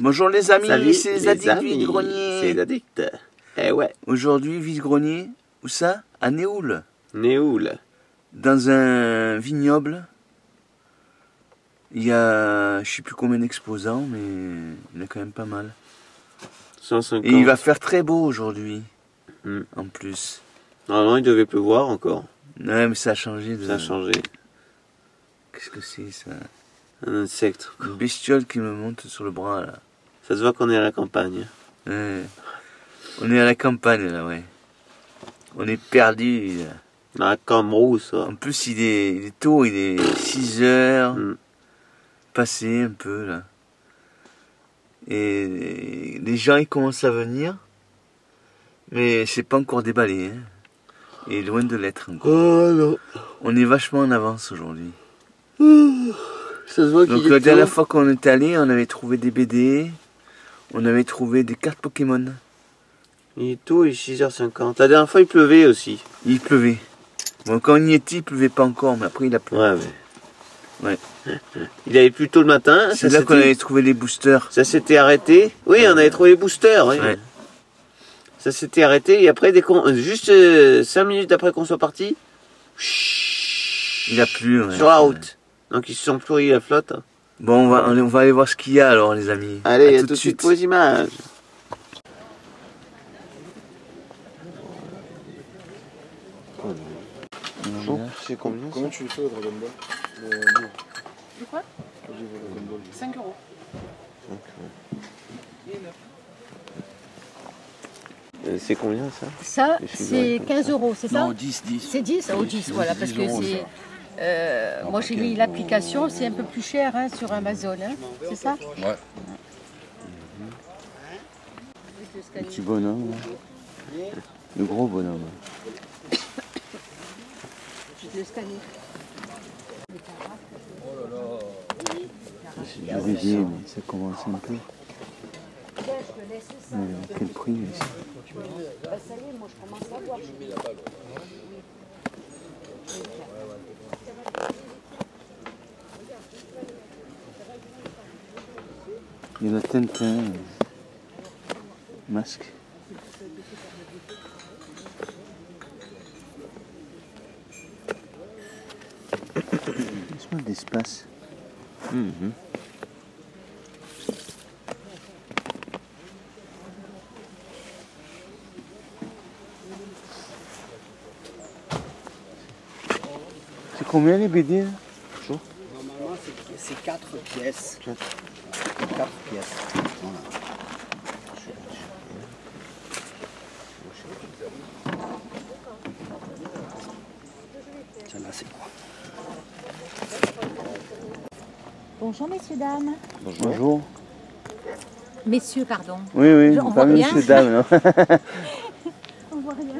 Bonjour les amis, Salut, c'est les addicts du vide-grenier. C'est les addicts. Eh ouais. Aujourd'hui, vide-grenier, où ça? À Néoul. Néoul. Dans un vignoble. Il y a, je sais plus combien d'exposants, mais il y en a quand même pas mal. 150. Et il va faire très beau aujourd'hui, en plus. Normalement, il devait pleuvoir encore. Ouais, mais ça a changé. Ça a changé. Qu'est-ce que c'est ça? Un insecte. Une bestiole qui me monte sur le bras là. Ça se voit qu'on est à la campagne. Ouais. On est à la campagne là, ouais. On est perdu. Dans la Cambrousse. En plus, il est tôt, il est 6 heures. Passé un peu là. Et les gens ils commencent à venir. Mais c'est pas encore déballé. Hein. Et loin de l'être encore. Oh non. On est vachement en avance aujourd'hui. Ça se voit qu'il est Donc la dernière tôt. fois qu'on est allé, on avait trouvé des BD. On avait trouvé des cartes Pokémon. Il est tôt, il est 6h50. La dernière fois, il pleuvait aussi. Il pleuvait. Bon, quand on y était, il pleuvait pas encore, mais après il a plu. Ouais, mais... Ouais. Il avait plu tôt le matin. C'est là qu'on avait trouvé les boosters. Ça s'était arrêté. Oui, on avait trouvé les boosters. Oui. Ouais. Ça s'était arrêté et après, juste 5 minutes après qu'on soit parti, il a plu. Ouais. Sur la route. Donc ils se sont pourris la flotte. Bon, on va aller voir ce qu'il y a alors, les amis. Allez, à tout de suite pour les images. C'est combien? Comment tu le fais au Dragon Ball? De quoi? 5 euros. C'est combien ça? Ça, c'est 15 euros, c'est ça? Non, 10. C'est 10? Oh, 10, voilà, parce que c'est... moi j'ai mis l'application, c'est un peu plus cher hein, sur Amazon, hein, c'est ça? Ouais. Le petit bonhomme. Le gros bonhomme. Le scanner. C'est du BD, mais ça commence un peu. Quel prix ici? Ça y est, moi je commence à voir. Il y en a Tintin, masque. Laisse-moi de l'espace. C'est combien les BD là? Normalement, c'est 4 pièces. 4 pièces. Voilà. Celle-là, c'est quoi? Bonjour messieurs, dames. Bonjour. Messieurs, pardon. Oui, On pas voit rien. monsieur, dame, non. On voit rien.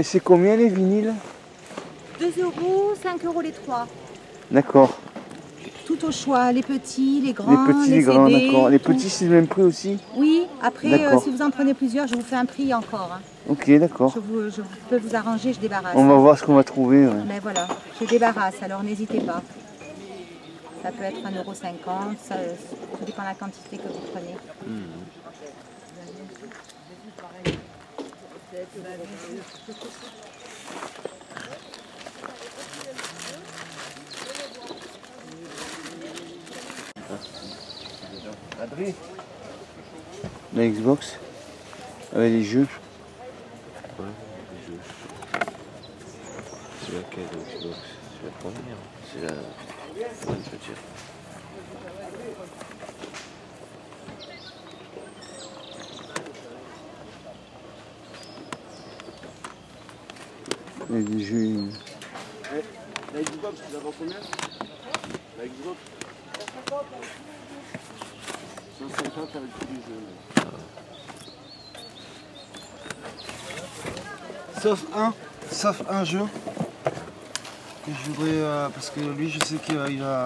C'est combien les vinyles? 2 euros, 5 euros les 3. D'accord. Tout au choix, les petits, les grands, Les petits, les grands, CD, d'accord. Les tout. petits, c'est le même prix aussi? Oui, après, D'accord. si vous en prenez plusieurs, je vous fais un prix encore. Hein. Ok, d'accord. Je peux vous arranger, je débarrasse. On va voir ce qu'on va trouver. Ouais. Mais voilà, je débarrasse, alors n'hésitez pas. Ça peut être 1,50 €, ça dépend de la quantité que vous prenez. La Xbox avec les jeux. Ouais, les jeux. C'est laquelle Xbox? C'est la première. C'est la... Ouais, je veux dire. Avec des jeux. La Xbox, tu la vends combien? La Xbox 150 avec tous les jeux. Sauf un jeu que je voudrais, parce que lui je sais qu'il va,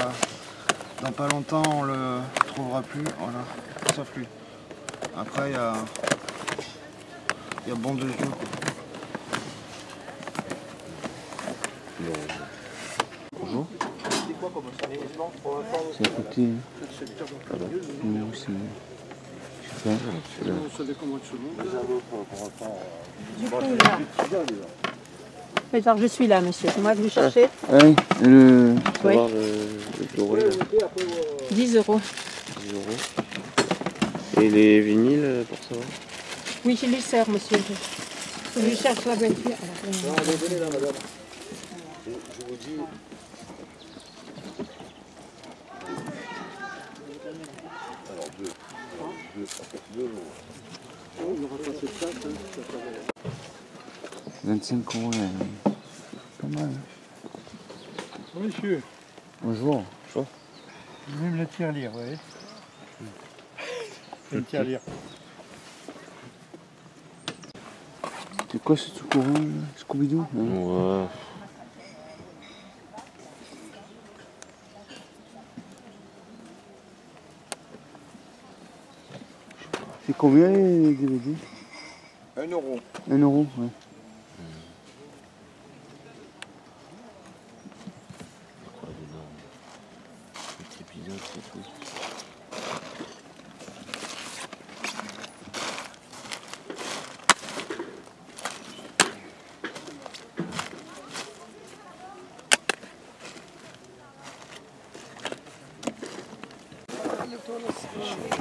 dans pas longtemps on le trouvera plus, voilà, sauf lui. Après il y a bon de jeux. Bonjour. C'est à côté. Non, c'est... Je sais pas. Du coup, là. Mais alors, je suis là, monsieur. C'est moi que vous cherchez. Oui, le... Oui. Savoir le Blu-ray, là. 10 euros. 10 euros. Et les vinyles pour savoir? Oui, je les sers, monsieur. Je cherche la voiture. Désolé là, madame. Je vous dis. Alors, deux euros. On aura passé de ça, ça va. 25 €, pas mal. Monsieur, Bonjour. même la tirelire, vous voyez. Une tirelire. C'est quoi ce truc orange, Scooby-Doo? Ouais. C'est combien les DVD? 1 euro. 1 euro, ouais. Quoi dedans? Petit épisode, c'est tout.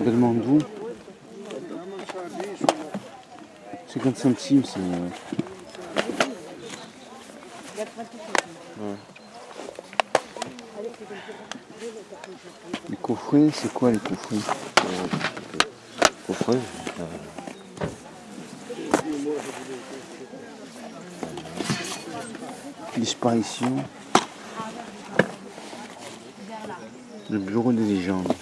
Belmondo. 50 centimes, c'est... Les coffrets, c'est quoi les coffrets? Coffret. Disparition. Le bureau des légendes.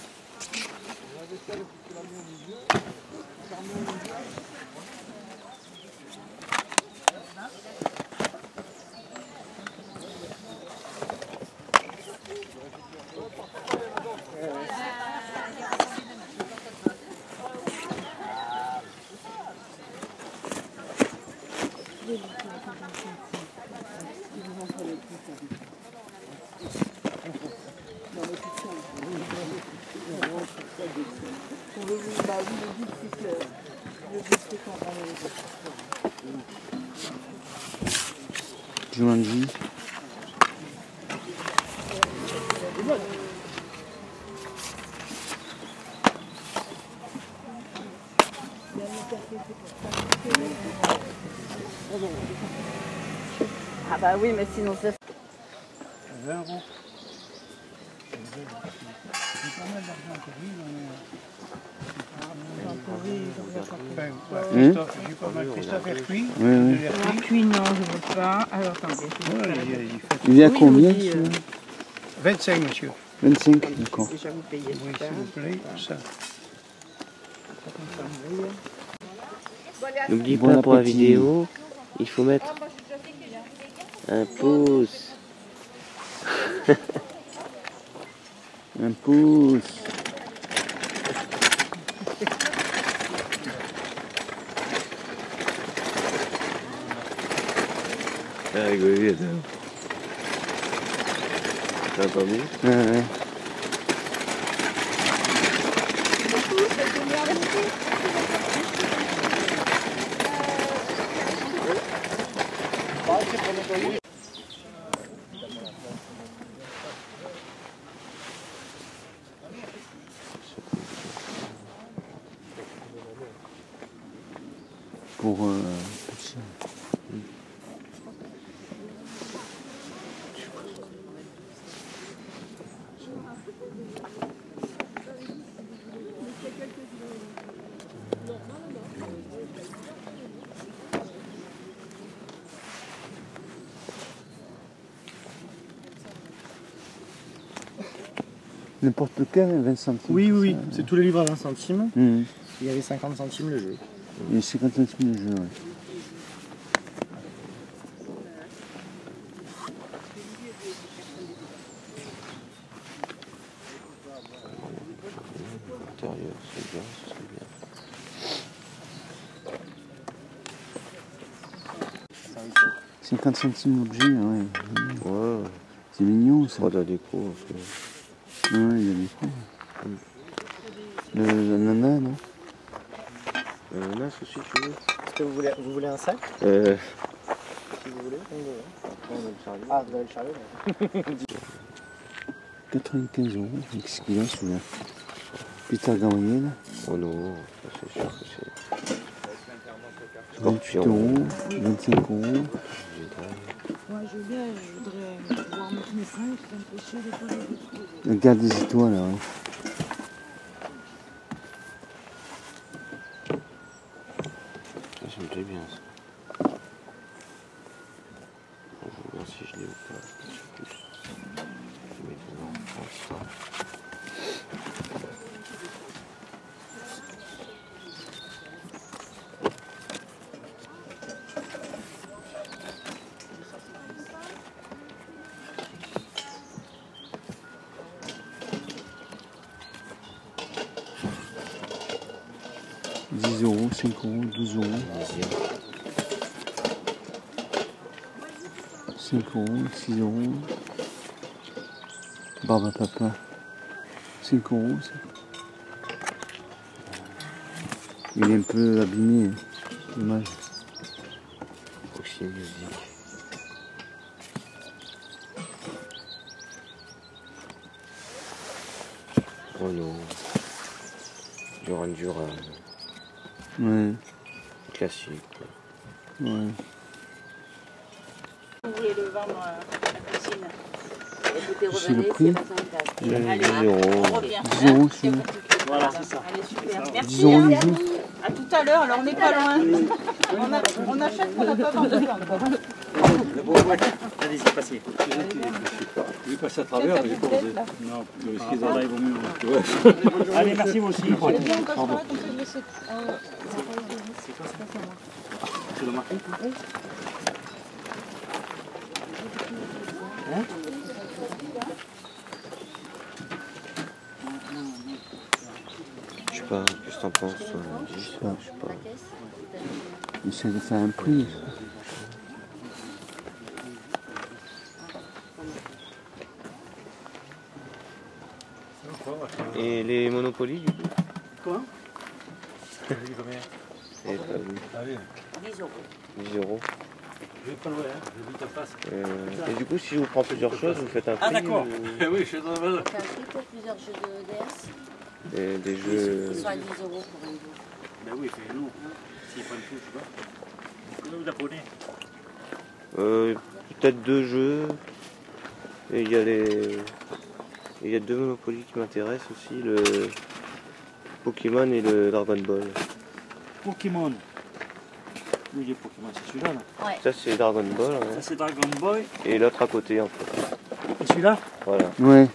Jumanji. Ah bah oui, mais sinon c'est... 20 euros. J'ai pas mal d'argent pour vivre, mais... J'ai pas mal Christophe Hercuis. Oui, oui. Puis non, je ne veux pas. Alors attendez. Il est à Oui, combien je vous dis, celui-là? 25, monsieur. 25, d'accord. Déjà vous payez Oui, s'il vous plaît, ça. N'oublie Bon pas pour la appétit. vidéo, il faut mettre un pouce. Un pouce. Ah, rigolé, t'as entendu? Ouais. Pour petit. N'importe lequel, 20 centimes. Oui, c'est oui, ça, c'est tous les livres à 20 centimes. Mhm. Il y avait 50 centimes le jeu. Et 50 centimes le jeu, ouais. l'intérieur, c'est bien, ce serait bien. C'est 50 centimes l'objet, ouais. Ouais, C'est mignon ça. pas de la déco. Ouais, il y a des coups. Le nana, non? Nas aussi, tu veux? Est-ce que vous voulez un sac? Si vous voulez. Après, on a le chariot. Ah, vous avez le chariot là. 95 €. Qu'est-ce qu'il a celui-là? Peter Gabriel. Oh non, ça c'est sûr que c'est 28 €, 25 €. Moi je veux bien, je voudrais pouvoir mettre mes seins, c'est empêché de pas les retrouver. Regarde les étoiles là. Ouais. Ça, ça me plaît bien ça. Je vais voir si je l'ai ou pas. Je sais plus. Je vais mettre dedans, je pense ça. €, 10 €, 5 €, 12 €. 5 €, 6 €. Barbe à papa. 5 €. Ça. Il est un peu abîmé. Hein. Dommage. Proxy Music. Oh non. Duran Duran. Ouais. Classique. Quoi. Ouais. Vous voulez le vendre à la piscine? Écoutez, C'est le revenez, prix. c'est pas sans casse. Allez, 10 on €. revient. 10 € C'est celui-là. compliqué. Voilà, c'est ça. Allez, super. 10 Merci. € Hein. le jour. À tout à l'heure, alors on n'est pas loin. On achète qu'on n'a pas vendu encore. Allez-y, passez. Je vais passer à travers, mais j'ai pas osé. Non, le risque d'en il vaut mieux. Allez, merci vous aussi. C'est bien, on passe par là, comme ça, je laisse. C'est le marqué? Je sais pas, qu'est-ce que t'en penses? Je sais pas. Essaye de faire un prix. Et les Monopoly du coup? Quoi? Et pas vu. Allez, 10 €. 10 €. je vais pas loin, hein. J'habite en face. Et du coup, si je vous prends plusieurs choses, vous faites un prix? Ah, d'accord. Eh oui, je suis dans la malle. On fait un prix pour plusieurs jeux de DS. Des jeux. Ils sont à 10 € pour un jour. Ben oui, fais-nous. S'ils prennent tout, je sais pas. Combien vous apprenez? Peut-être 2 jeux. Et il y a les. Il y a 2 Monopoly qui m'intéressent aussi, le Pokémon et le Dragon Ball. Pokémon. Oui, les Pokémon, c'est celui-là. Là. Ça c'est Dragon Ball, Ça, ouais. c'est Dragon Boy. Et l'autre à côté en fait. Et celui-là? Voilà. Ouais.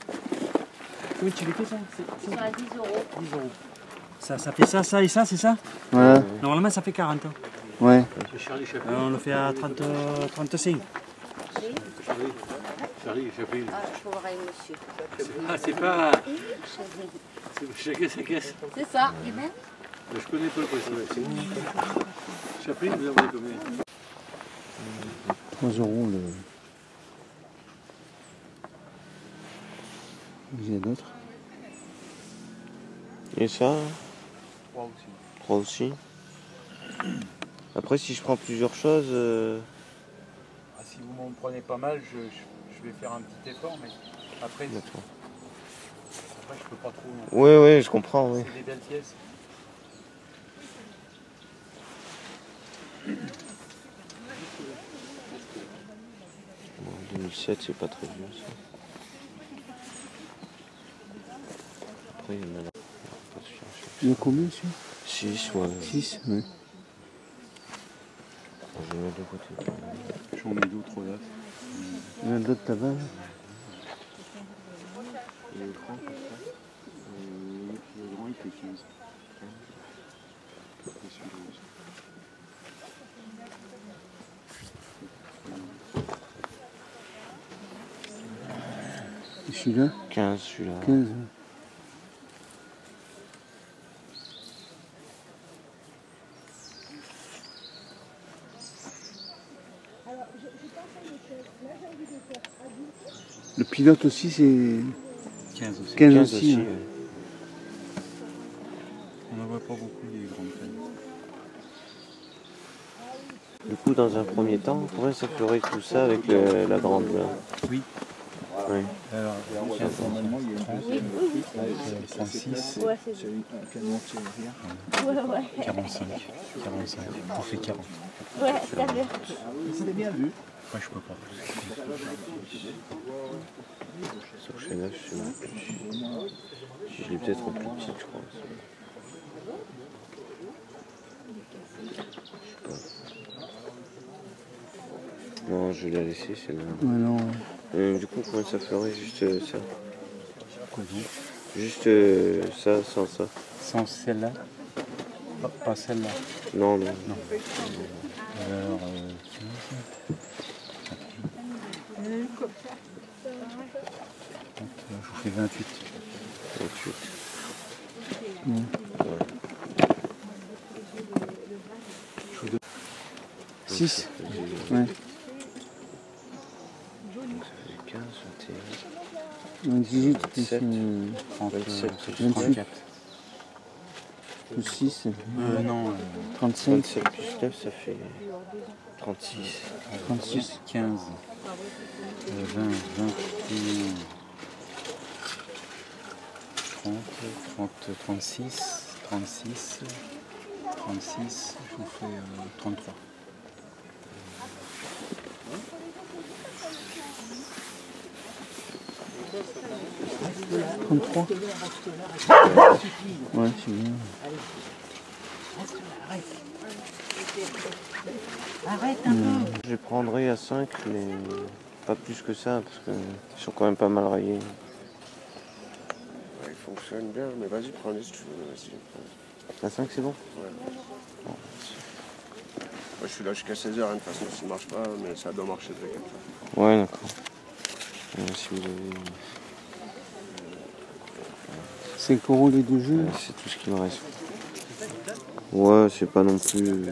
Oui, tu les fais ça? Ils sont à 10 €. 10 €. Ça fait ça et ça, c'est ça? Voilà. Normalement, ça fait 40 ans. Ouais. C'est Charlie Chaplin. On le fait à 35. Charlie Chaplin. Ah, il faut voir avec monsieur. Ah, c'est pas. C'est chacun sa caisse. C'est ça. Et bien, Mais je connais pas le précis. C'est où? Chaplin, vous avez combien? 3 € le. Il y a d'autres. Et ça? 3 aussi. 3 aussi. Après, si je prends plusieurs choses. Ah, si vous m'en prenez pas mal, je vais faire un petit effort, mais après, je peux pas trop. Oui, oui, je comprends, oui. C'est des belles pièces. Bon, 2007, c'est pas très vieux ça. Après, il y en a là. On va se chercher. Il y a combien celui-là? 6, ouais. 6, ouais. Je vais mettre de côté. J'en mets d'autres là. Il y en a d'autres là-bas. Là. Et le grand, comme ça. Le grand, il fait 15. Et celui-là aussi. Et celui-là? 15, celui-là. 15. Ouais. pilote aussi, c'est 15 aussi. 15 15 aussi. Hein. On n'en voit pas beaucoup les grandes tailles. Du coup, dans un premier temps, comment ça ferait tout ça avec la grande là? Oui. Oui. Alors, 15, 36, Ouais, c'est bon. 45. On fait 40. Ouais, ça veut. C'était bien vu. Après, je peux pas plus. Sur chez neuf, je sais même plus. Je l'ai peut-être en plus petite, je crois. Je sais pas. Non, je vais la laisser celle-là. Ouais, non. Du coup, comment ça ferait juste ça? Quoi donc? Juste ça, sans ça? Sans celle-là? Pas celle-là. Non, non. Non. Alors, 15. Je vous fais 28. 28. Mmh. Ouais. 6. Ouais. Ouais. Donc ça fait 15, 18, 27, 27, 28. Plus 6. Non. 35. 27 plus 9, ça fait 36. 36. 15. 20, 21. 30, 36, 36, 36, je vous fais 33. Ouais, c'est bien. Arrête un peu. Je les prendrai à 5, mais pas plus que ça, parce qu'ils sont quand même pas mal raillés. Ouais, il fonctionne bien, mais vas-y, prends-les si tu veux. Vas-y. À 5, c'est bon? Ouais. Moi, je suis là jusqu'à 16h, hein, de toute façon, ça ne marche pas, mais ça doit marcher de quelque part. Ouais, d'accord. Si vous avez... 5 € les deux jeux. C'est tout ce qui me reste. Ouais, c'est pas non plus...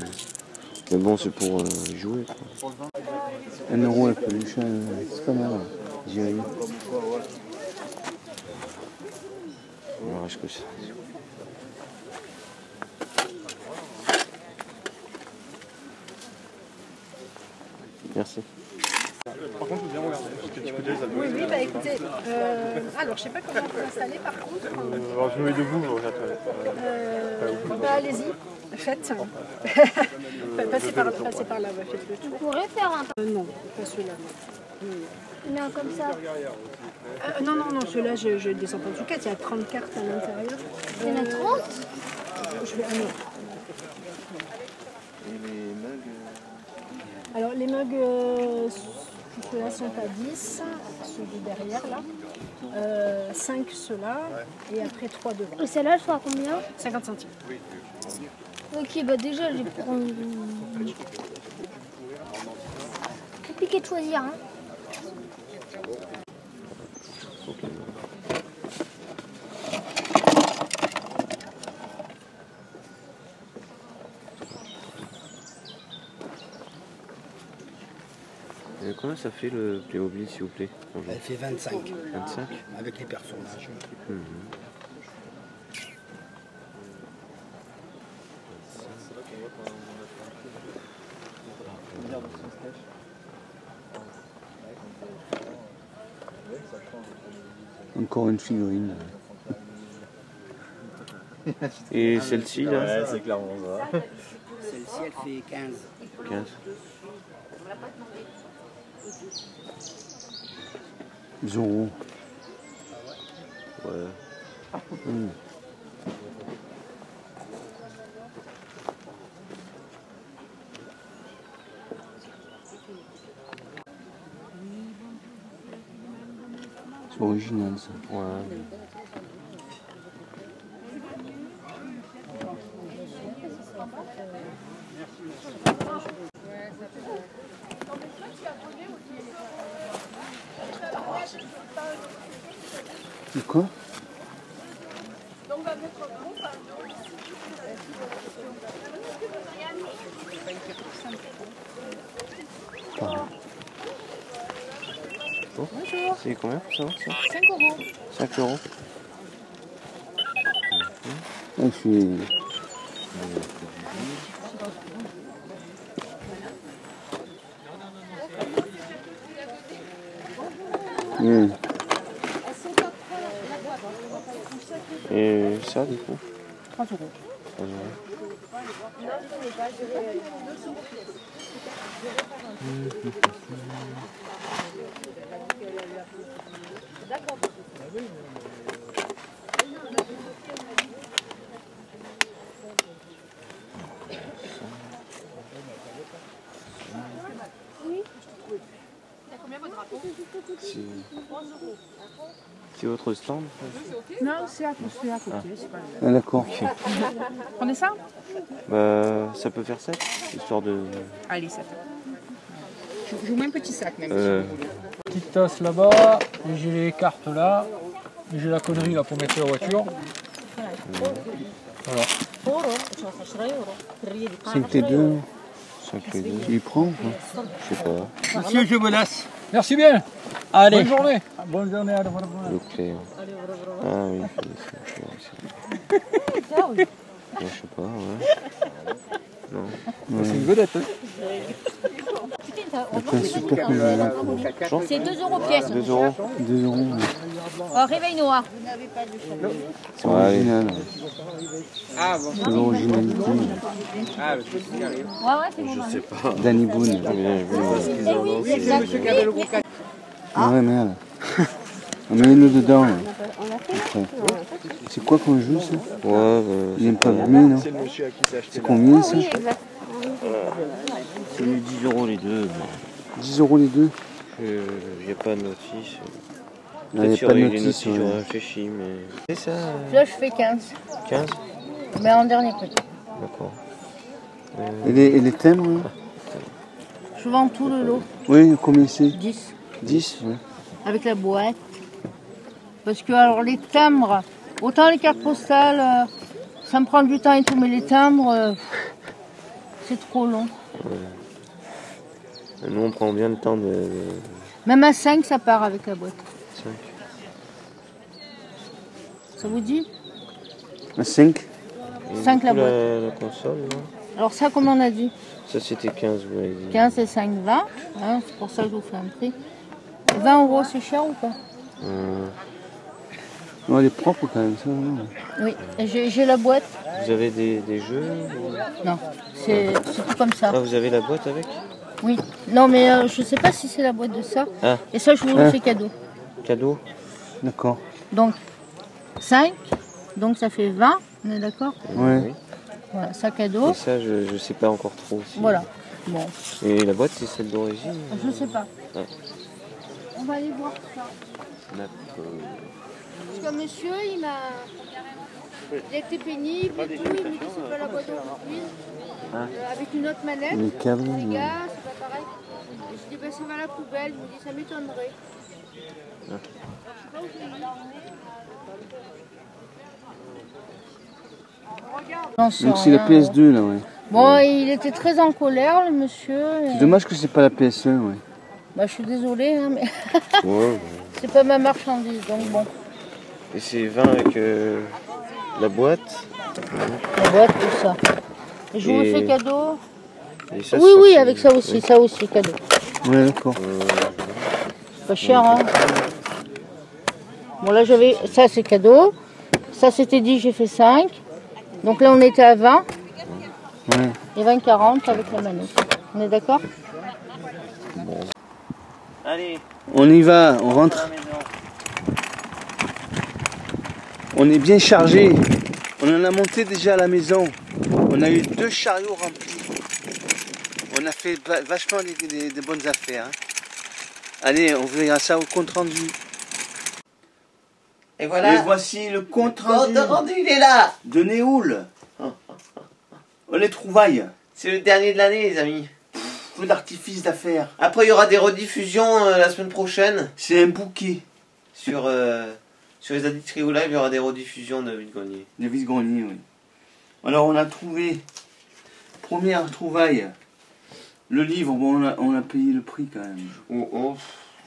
Mais bon, c'est pour jouer, quoi. 1 € la peluche, c'est pas mal. J'ai eu. Il me reste que ça. Merci. Par contre, je veux bien regarder, parce que tu peux déjà les Oui, oui, bah écoutez, alors je sais pas comment on peut installer par contre. alors je me mets debout, je regarde. Bah allez-y, faites. Passez par là, ouais, faites le tour. On pourrait faire un... Non, pas celui-là, non. Non, comme ça. Non, celui-là, je descends pas du 4, il y a 30 cartes à l'intérieur. Il y en a 30 Je vais... non. Et les mugs Alors les mugs, ceux-là sont à 10, ceux de derrière là. 5 ceux-là, et après 3 devant. Et celle-là, elle sera combien? 50 centimes. Ok, bah déjà, je vais prendre... C'est compliqué de choisir, hein. Combien ça fait le Playmobil, s'il vous plaît? Elle fait 25. 25 avec les personnages. Encore une figurine. Et celle-ci, là? Ouais, c'est clairement ça. Celle-ci, elle fait 15. 15. Zorro. Ouais. C'est original ça. Ouais. C'est quoi? Bon. Bonjour. C'est combien ça va, ça 5 euros. 5 euros. Et puis... Et ça, du coup 3 euros. 3 euros. C'est votre stand? Non, c'est à côté, c'est pas Ah, d'accord. Prenez ça? Bah, ça peut faire 7, histoire de... Allez, 7. Je vous mets un petit sac même. Petite tasse là-bas, et j'ai les cartes là, et j'ai la connerie là pour mettre la voiture. Voilà. 5 et 2. 5 et 2. Tu les prends ou pas? Je sais pas. Monsieur, je vous laisse. Merci bien. Allez. Bonne journée. Bonne journée, à revoir. Ok. Ah oui, ouais, je sais pas, ouais. Non. C'est une vedette. C'est un super convivial. C'est 2 euros pièce. 2 euros. 2 euros. Oh, réveil noir. Vous n'avez pas de chameau. C'est original. Ah bon. C'est l'originalité. Ah, je sais rien. Ouais, c'est mon mari. pas. Danny Boone. Oui, c'est monsieur qui avait le gros cadeau. Ouais, merde. Mets-le dedans. Là. Après. C'est quoi qu'on joue ça? Ouais, il n'aime pas fumer, non? C'est le monsieur à qui t'as acheté. C'est combien ça? C'est 10 euros les deux. 10 euros les deux? Il n'y a pas de notice. Il n'y a pas de notice. J'aurais réfléchi, mais... C'est ça. Là, je fais 15. 15? Mais en dernier prix. D'accord. Et les thèmes là? Je vends tout le lot. Oui, combien c'est? 10. 10, ouais. Avec la boîte. Parce que alors les timbres, autant les cartes postales, ça me prend du temps et tout, mais les timbres, c'est trop long. Ouais. Nous on prend bien le temps de... Même à 5, ça part avec la boîte. 5. Ça vous dit? À 5? 5 la boîte. La console, là. Alors ça, comment on a dit? Ça c'était 15, vous l'avez dit. 15 et 5, 20. Hein, c'est pour ça que je vous fais un prix. 20 euros, c'est cher ou pas? Non, elle est propre quand même, ça. Non. Oui, j'ai la boîte. Vous avez des jeux ou... Non, c'est tout comme ça. Ah, vous avez la boîte avec? Oui. Non, mais je sais pas si c'est la boîte de ça. Ah. Et ça, je vous le fais cadeau. Cadeau? D'accord. Donc, 5. Donc, ça fait 20. On est d'accord? Ouais. Voilà, ça cadeau. Et ça, je sais pas encore trop. Si... Voilà. Bon. Et la boîte, c'est celle d'origine? Je sais pas. Ah. On va aller voir ça. D'accord. Parce que monsieur, il a été pénible et tout, il me dit c'est pas la boîte d'entreprise. Avec une autre manette. Les câbles. Les gars, c'est pas pareil. Et je dis bah ça va à la poubelle, il me dit ça m'étonnerait. Je sais pas où c'est. Donc c'est la PS2 là, ouais. Bon, il était très en colère, le monsieur. C'est dommage que c'est pas la PS1, ouais. Bah, je suis désolée, hein, mais Ouais. c'est pas ma marchandise, donc bon. Et c'est 20 avec la boîte? La boîte, tout ça. Et je vous le fais cadeau. Et ça, Oui, ça, oui, c'est- avec ça aussi, oui. ça aussi, cadeau. Ouais, d'accord. Pas cher, hein. Bon, là, j'avais... Ça, c'est cadeau. Ça, c'était 10, j'ai fait 5. Donc là, on était à 20. Ouais. Et 20-40 avec la manette. On est d'accord? Allez. On y va, on rentre. On est bien chargé. On en a monté déjà à la maison. On a eu 2 chariots remplis. On a fait vachement des bonnes affaires. Hein. Allez, on verra ça au compte rendu. Et voilà. Et voici le compte rendu. Le compte rendu, il est là. De Néoul. On les trouvailles. C'est le dernier de l'année, les amis. Feu d'artifice d'affaires. Après, il y aura des rediffusions la semaine prochaine. C'est un bouquet. Sur les Addicts Trio Live, il y aura des rediffusions de vide-grenier. De vide-grenier, oui. Alors, on a trouvé, première trouvaille, le livre. Bon, on a payé le prix quand même. Oh,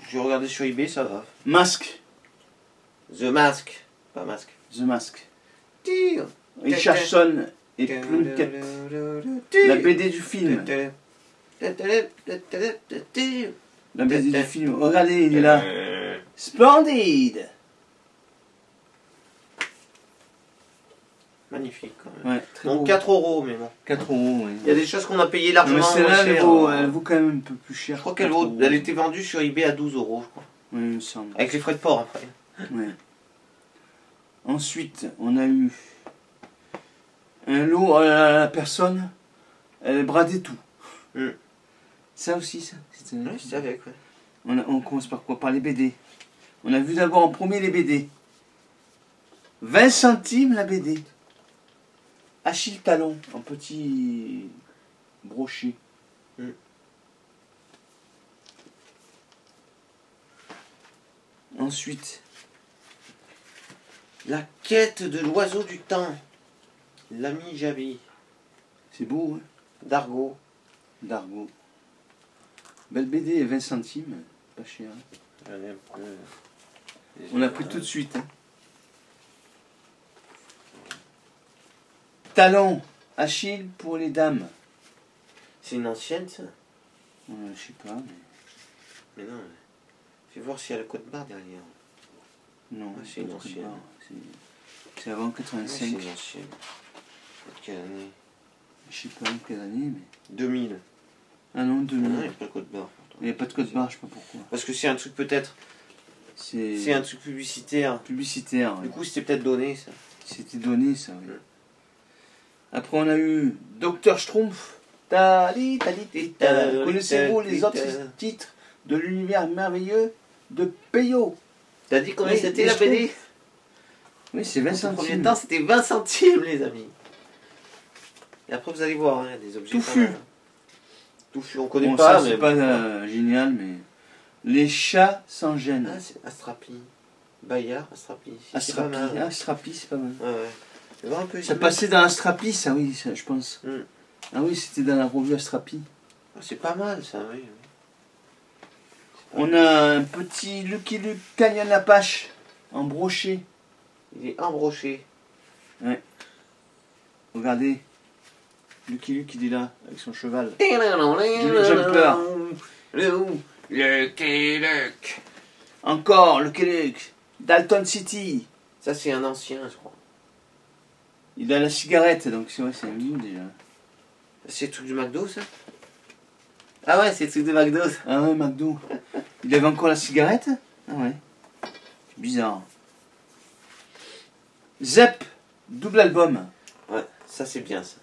J'ai regardé sur eBay, ça va. Masque. The Mask. Pas Masque. The Mask. Tire. Richardson et Plunkett. La BD du film. La BD du film. Regardez, il est là. Splendide. Magnifique quand même. Ouais, très Donc beau. 4 €, mais bon. 4 €, oui. Il y a des choses qu'on a payées largement moins celle-là, cher. elle vaut quand même un peu plus cher. Je crois qu'elle était vendue sur eBay à 12 €, je crois. Oui, il me semble. Avec les frais de port après. Ouais. Ensuite, on a eu un lot à la personne, elle bradait tout. Ça aussi, ça. Oui, c'est avec, ouais. On commence par quoi? Par les BD. On a vu d'abord en premier les BD. 20 centimes la BD. Achille Talon, en petit brochet. Ensuite, La quête de l'oiseau du temps. L'ami Javi. c'est beau, hein? D'Argo. D'Argo. Belle BD, 20 centimes, pas cher. J'en ai un peu. On a pris tout de suite. Hein. Talon, Achille pour les dames. C'est une ancienne, ça? Je sais pas, mais... Mais non. Fais voir s'il y a le code barre derrière. Non, Ah, c'est une ancienne. C'est avant 85. C'est une ancienne. Quelle année? Je sais pas quelle année, mais... 2000. Ah non, 2000. Ah non, il n'y a pas de code barre. Il n'y a pas de code barre, je sais pas pourquoi. Parce que c'est un truc peut-être... C'est un truc publicitaire. Publicitaire, Du coup, c'était peut-être donné, ça. C'était donné, ça, oui. Après, on a eu Dr. Schtroumpf. Connaissez-vous les autres titres de l'univers merveilleux de Peyo? T'as dit combien Oui, c'était les la BD? Schtroumpfs. Oui, c'est 20 En centimes. premier temps, c'était 20 centimes, les amis. Et après, vous allez voir, hein, des objets... Touffu. Touffu, on connaît Bon, pas, ça, mais... c'est pas génial, mais... Les chats sans gêne. Ah, c'est Astrapi. Bayard, Astrapi. Astrapi, C'est pas mal. Astrapi, c'est pas mal. Ouais, ouais. Je vais voir un peu Ça ici. passait dans Astrapi, ça, oui, ça, je pense. Ah oui, c'était dans la revue Astrapi. Ah, c'est pas mal, ça, oui. On a un petit Lucky Luke Canyon Apache en brochet. Il est embroché. Ouais. Regardez. Lucky Luke, il est là, avec son cheval. Jumper. Lucky Luke. Encore Lucky Luke. Dalton City. Ça, c'est un ancien, je crois. Il a la cigarette, donc c'est vrai, c'est un vieux déjà. C'est le truc du McDo, ça? Ah ouais, c'est le truc de McDo, ça. Ah ouais, McDo. Il avait encore la cigarette? Ah ouais. C'est bizarre. Zep, double album. Ouais, ça c'est bien, ça.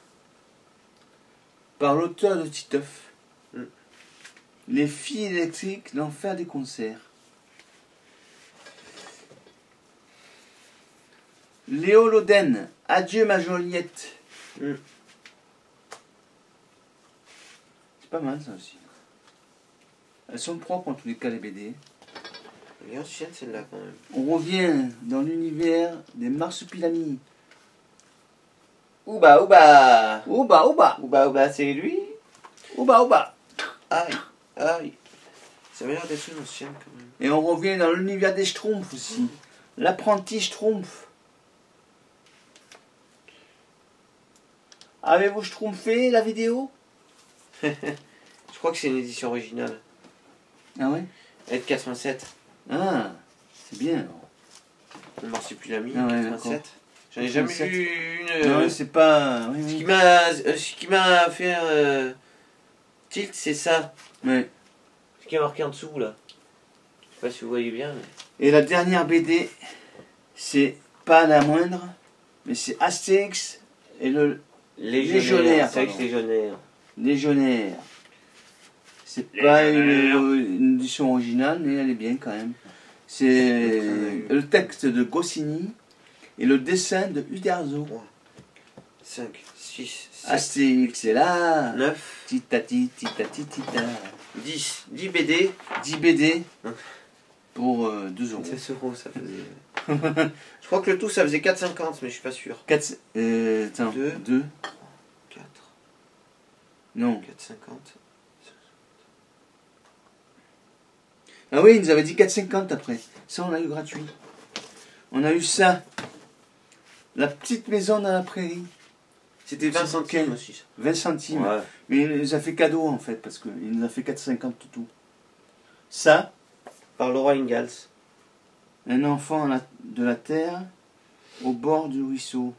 Par l'auteur de Titeuf. Les filles électriques, l'enfer des concerts. Léo Loden, adieu ma Joliette. C'est pas mal ça aussi. Elles sont propres en tous les cas les BD. Elle est ancienne celle-là quand même. On revient dans l'univers des marsupilamis. Ouba, ouba. Ouba, ouba. Ouba, ouba, c'est lui. Ouba, ouba. Aïe, aïe. Ça m'a l'air d'être une ancienne quand même. Et on revient dans l'univers des Schtroumpfs aussi. L'apprenti Schtroumpf. Avez-vous schtroumpfé la vidéo? Je crois que c'est une édition originale. Ah ouais? Elle est de 87. Ah, c'est bien. Le Marsupilami, Ah ouais, 87. J'en ai jamais 87. vu une. Non, c'est pas. Oui, Ce oui. qui m'a fait tilt, c'est ça. Ouais. Ce qui est marqué en dessous là. Je sais pas si vous voyez bien. Mais... Et la dernière BD, c'est pas la moindre, mais c'est Astérix et le Légionnaire. C'est avec Légionnaire. Légionnaire. C'est pas une édition originale, mais elle est bien quand même. C'est le texte de Goscinny et le dessin de Uderzo. 5, 6, 7, Astérix est là. 9, titati, titati, tita. 10 BD. 10 BD pour 2 euros. 16 euros, ça faisait. Je crois que le tout ça faisait 4,50, mais je suis pas sûr. 4, attends, 2, 4. non. 4,50. Ah oui, ils nous avaient dit 4,50 après. Ça, on a eu gratuit. On a eu ça. La petite maison dans la prairie. C'était 20 centimes aussi. 20 centimes. Ouais. Mais il nous a fait cadeau en fait, parce qu'il nous a fait 4,50 tout. Ça. Par Laura Ingalls. Un enfant de la terre au bord du ruisseau.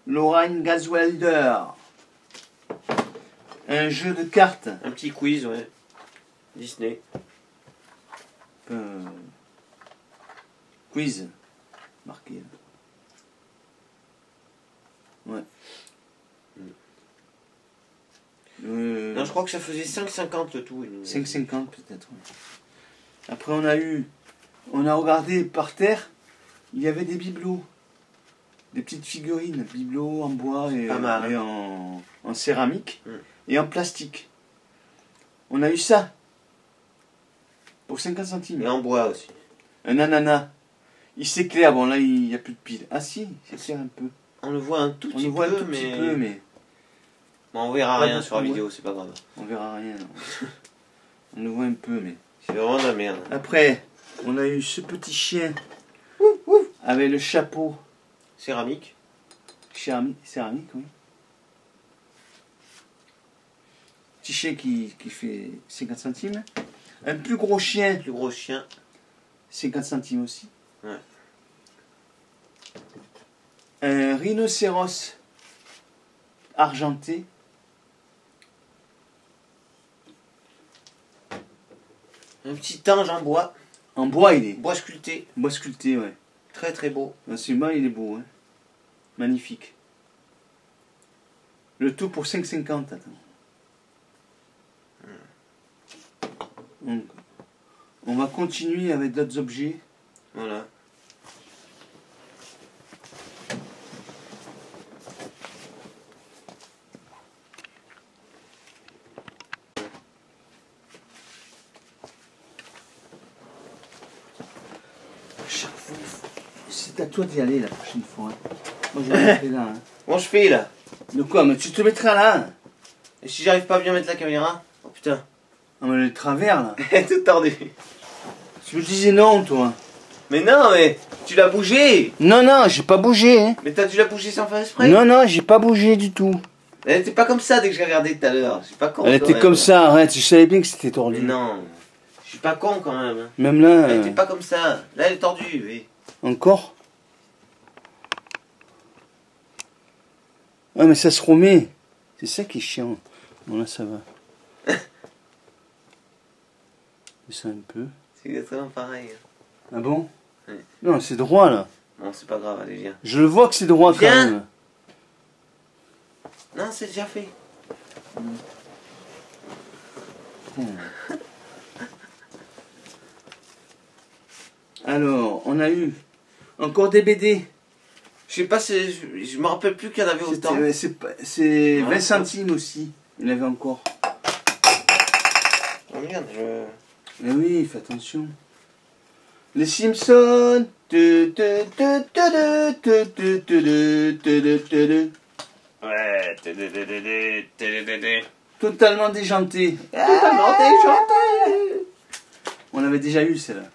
Lorraine Gazwelder. Un jeu de cartes. Un petit quiz, ouais. Disney. Quiz. Marqué. Ouais. Non, je crois que ça faisait 5,50 le tout. 5,50 peut-être. Ouais. Après on a regardé par terre, il y avait des bibelots. Des petites figurines, bibelots en bois et en céramique et en plastique. On a eu ça pour 50 centimes. Et en bois aussi. Un ananas. Il s'éclaire, bon là il n'y a plus de pile. Ah si, il s'éclaire un peu. On le voit un tout petit voit peu, un tout petit peu, mais... Bon, on verra Pas rien beaucoup, sur la ouais. vidéo, c'est pas grave. On verra rien. Non. On le voit un peu, mais... C'est vraiment de la merde. Après, on a eu ce petit chien avec le chapeau. Céramique. Céramique, oui. Petit chien qui fait 50 centimes. Un plus gros chien. 50 centimes aussi. Ouais. Un rhinocéros argenté. Un petit ange en bois. En bois, il est. Bois sculpté. Bois sculpté, ouais. Très très beau. Celui-là, il est beau, hein. Magnifique. Le tout pour 5,50. Attends. Donc, on va continuer avec d'autres objets. Voilà. C'est à toi d'y aller la prochaine fois. Hein. Moi je vais rester là. Hein. Bon, je fais là. De quoi? Mais tu te mettras là. Et si j'arrive pas à bien mettre la caméra? Oh putain. Ah mais le travers là. Tout tordu. Tu me disais non toi. Mais non, mais tu l'as bougé. Non, non, j'ai pas bougé. Hein. Mais tu l'as bougé sans faire exprès? Non, non, j'ai pas bougé du tout. Elle était pas comme ça dès que j'ai regardé tout à l'heure. Je suis pas con. Elle était comme ça, arrête, je savais bien que c'était tordu. Mais non. Je suis pas con quand même. Même là. Elle était pas comme ça. Là, elle est tordue, oui. Encore? Ah mais ça se remet. C'est ça qui est chiant. Bon là ça va. Ça un peu. C'est exactement pareil. Ah bon? Oui. Non, c'est droit là. Bon, c'est pas grave, allez, viens. Je le vois que c'est droit quand Viens. même. Non, c'est déjà fait. Alors, on a eu encore des BD. Je sais pas, je me rappelle plus qu'il y en avait autant. C'est 20 centimes aussi. Il y en avait encore. Oh merde, Eh oui, fais attention. Les Simpsons. Ouais. Totalement déjanté. Totalement déjanté. On avait déjà eu celle-là.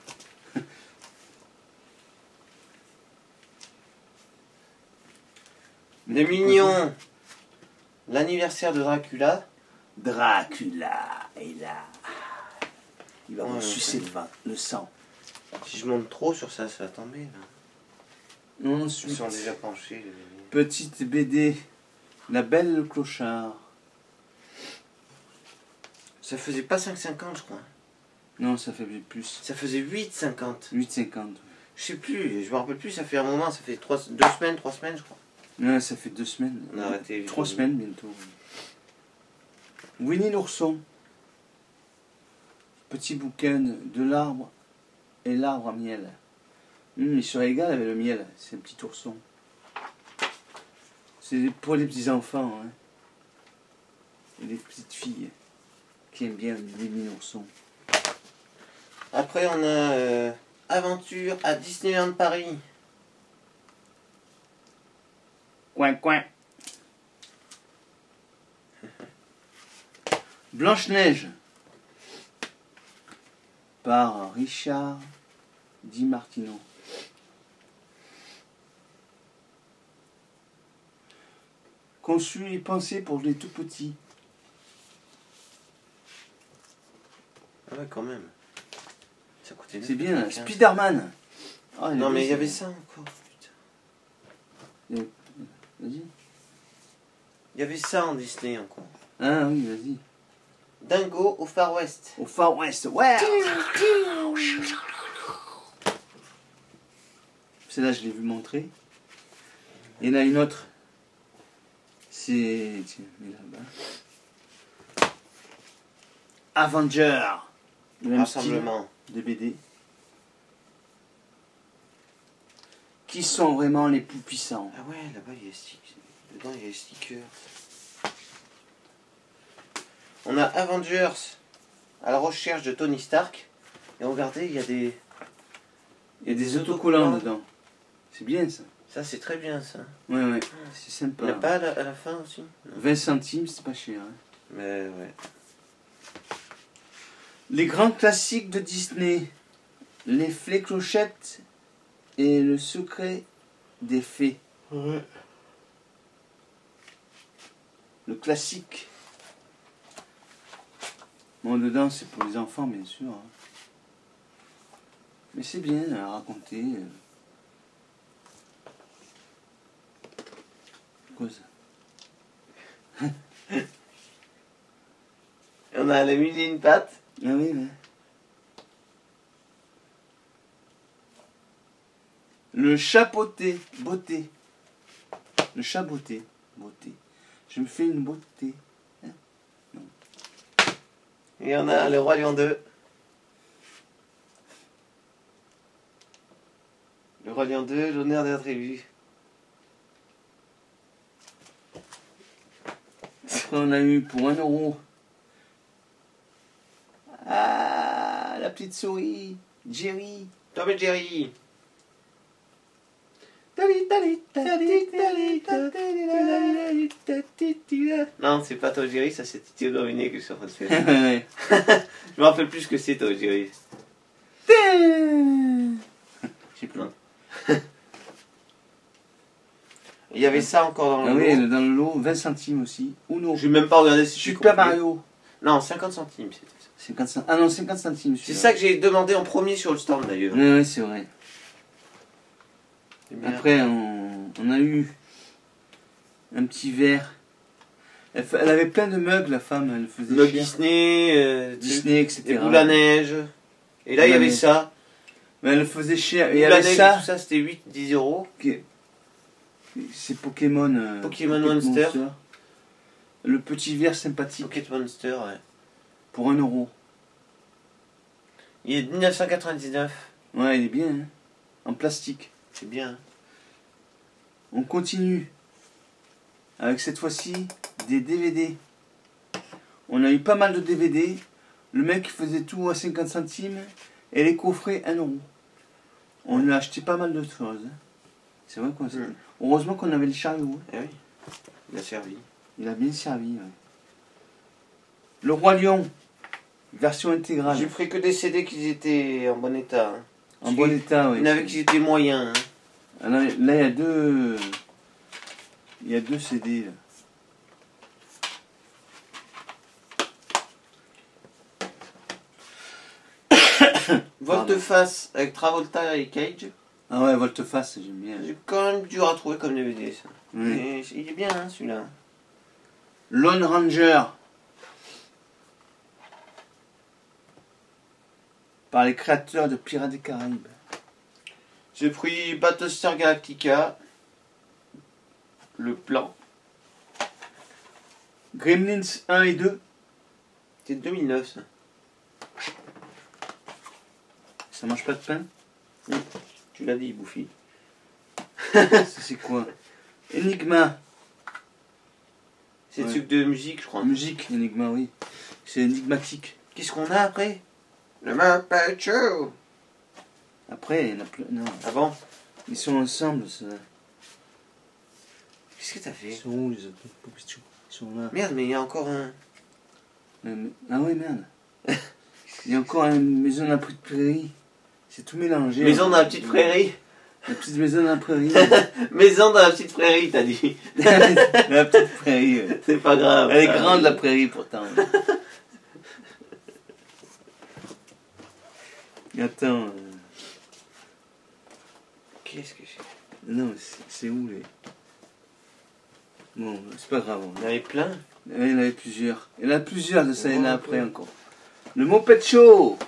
Les mignons. L'anniversaire de Dracula. Dracula est là. Il va Ouais, me sucer le sang. Si je monte trop sur ça, ça va tomber. Là. Ensuite, Ils sont déjà penchés. Les bébés. petite BD. La Belle et le Clochard. Ça faisait pas 5,50 je crois. Non, ça fait plus. Ça faisait 8,50. 8,50. Je sais plus, je me rappelle plus, ça fait un moment, ça fait 2 semaines, 3 semaines je crois. Ouais, ça fait 2 semaines. On a arrêté. 3 semaines bientôt. Winnie l'ourson. Petit bouquin de l'arbre et l'arbre à miel. Il se régale avec le miel. C'est un petit ourson. C'est pour les petits enfants. Hein. Et les petites filles qui aiment bien les mini-oursons. Après on a Aventure à Disneyland Paris. Coin coin. Blanche-Neige. par Richard Di Martino. Conçu et pensé pour les tout petits. Ah ouais, quand même. Ça coûtait C'est bien, hein. Spider-Man. Ah, non, mais il y avait ça encore. Putain. Vas-y. Il y avait ça en Disney encore. Ah oui, vas-y. Dingo au Far West. Au Far West, ouais. Celle-là, je l'ai vu montrer. Il y en a une autre. C'est... Tiens, mets là-bas. Avenger. Le même Rassemblement. style de BD. Qui sont vraiment les plus puissants. Ah ouais, là-bas, il y a dedans, il y a les stickers. On a Avengers à la recherche de Tony Stark. Et regardez, il y a des... Il y a des autocollants dedans. C'est bien ça. Ça, c'est très bien ça. Ouais, ouais. C'est sympa. Il n'y a pas à la fin aussi? 20 centimes, c'est pas cher. Hein. Mais ouais. Les grands classiques de Disney. Les Fléclochettes et le secret des fées. Ouais. Le classique. Bon, dedans, c'est pour les enfants, bien sûr. Hein. Mais c'est bien à raconter. Quoi ça? On a la mille et une pattes. Ah oui, mais... Le chapeauté, beauté. Le chapeauté, beauté. Je me fais une beauté. Hein? Non. Et on a le Roi Lion 2. Le Roi Lion 2, l'honneur de la tribu. Après, on a eu pour 1 €. Ah, la petite souris. Jerry. Tom et Jerry. Non, c'est pas Tom et Jerry, ça c'est Titi Dominé que je suis en train de faire. Je me rappelle plus ce que c'est Tom et Jerry. Je sais plus. Il y avait ça encore dans le lot. Oui, dans le lot, 20 centimes aussi. Uno. Je vais même pas regarder si Super Mario. Non, 50 centimes. 50 Ah non, 50 centimes. C'est ça que j'ai demandé en premier sur le stand d'ailleurs. Oui, c'est vrai. Après, on a eu un petit verre. Elle avait plein de mugs, la femme. Elle faisait Mug cher. Disney, etc. Des boules à neige. Et là, il y avait ça. Mais elle faisait cher. Et il y avait ça. Tout ça, c'était 8-10 €. C'est Pokémon. Pokémon Monster. Le petit verre sympathique. Pokémon Monster, ouais. Pour 1 €. Il est de 1999. Ouais, il est bien. Hein. En plastique. C'est bien. On continue. Avec cette fois-ci des DVD. On a eu pas mal de DVD. Le mec faisait tout à 50 centimes. Et les coffrets 1 €. On lui a acheté pas mal de choses. Hein. C'est vrai qu'on s'est... Heureusement qu'on avait le chariot. Eh oui. Il a servi. Il a bien servi. Ouais. Le Roi Lion. Version intégrale. J'ai pris que des CD qui étaient en bon état. Hein. En bon état, oui. Il y en avait qui étaient moyens. Hein. Alors, là, il y a deux... Il y a 2 CD, là. Volte-face avec Travolta et Cage. Ah ouais, Volte-face, j'aime bien. C'est quand même dur à trouver comme DVD, ça. Oui. Mais il est bien, hein, celui-là. Lone Ranger. Par les créateurs de Pirates des Caraïbes. J'ai pris Battlestar Galactica. Le plan. Gremlins 1 et 2. C'est 2009, ça. Ça mange pas de pain? Tu l'as dit, Bouffi. C'est quoi? Enigma. C'est le truc de musique, je crois. Musique, Enigma, oui. C'est énigmatique. Qu'est-ce qu'on a après? Le Muppet Show. Après, il y en a plus. Non. Ah bon? Ils sont ensemble, ça. Qu'est-ce que t'as fait? Ils sont où, les autres? Ils sont là. Merde, mais il y a encore un... Ah oui, merde. Qu'est-ce Il y a encore une maison dans la petite prairie. C'est tout mélangé. Maison dans la petite prairie. La petite maison dans la prairie. Maison dans la petite prairie, t'as dit. La petite prairie. C'est pas grave. Elle est grande la prairie pourtant. Attends. Qu'est-ce que c'est? Non, c'est où les... Bon, c'est pas grave. Il y en avait plein. Il y en avait plusieurs. Il y en a plusieurs de ça, il y en a après encore. Le Moped Show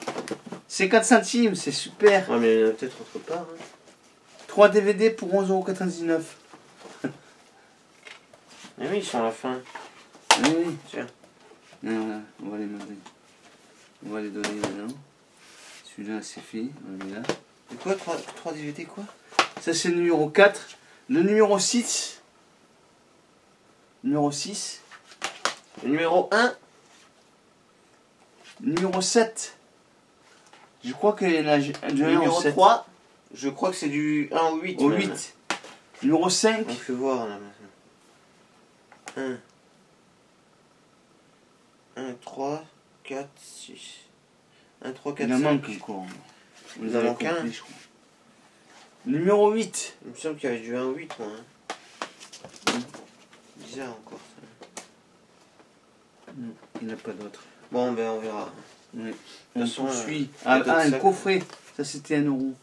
50 centimes, c'est super. Ouais, mais il y en a peut-être autre part. Hein. 3 DVD pour 11,99 €. Eh oui, ils sont à la fin. Oui. Tiens. Voilà, on va les demander. On va les donner maintenant. Celui-là, c'est fait. On le met là. Et quoi, 3 DVD quoi? Ça, c'est le numéro 4. Le numéro 6. Numéro 6. Le numéro 1. Numéro 7. Je crois qu'il y en a du 1 numéro au 7. 3. Je crois que c'est du 1 au 8. Au même. 8. Numéro 5. On fait voir là maintenant. 1, 3, 4, 6. 1, 3, 4, Il en 5. manque encore. Il en manque un. Je crois. Numéro 8. Il me semble qu'il y avait du 1 au 8, moi. Hein. Bizarre encore ça. Non, il n'y en a pas d'autre. Bon, ben on verra. Oui. De On toute façon, suit. il y a d'autres Un sacs. coffret. Ça, c'était 1 €.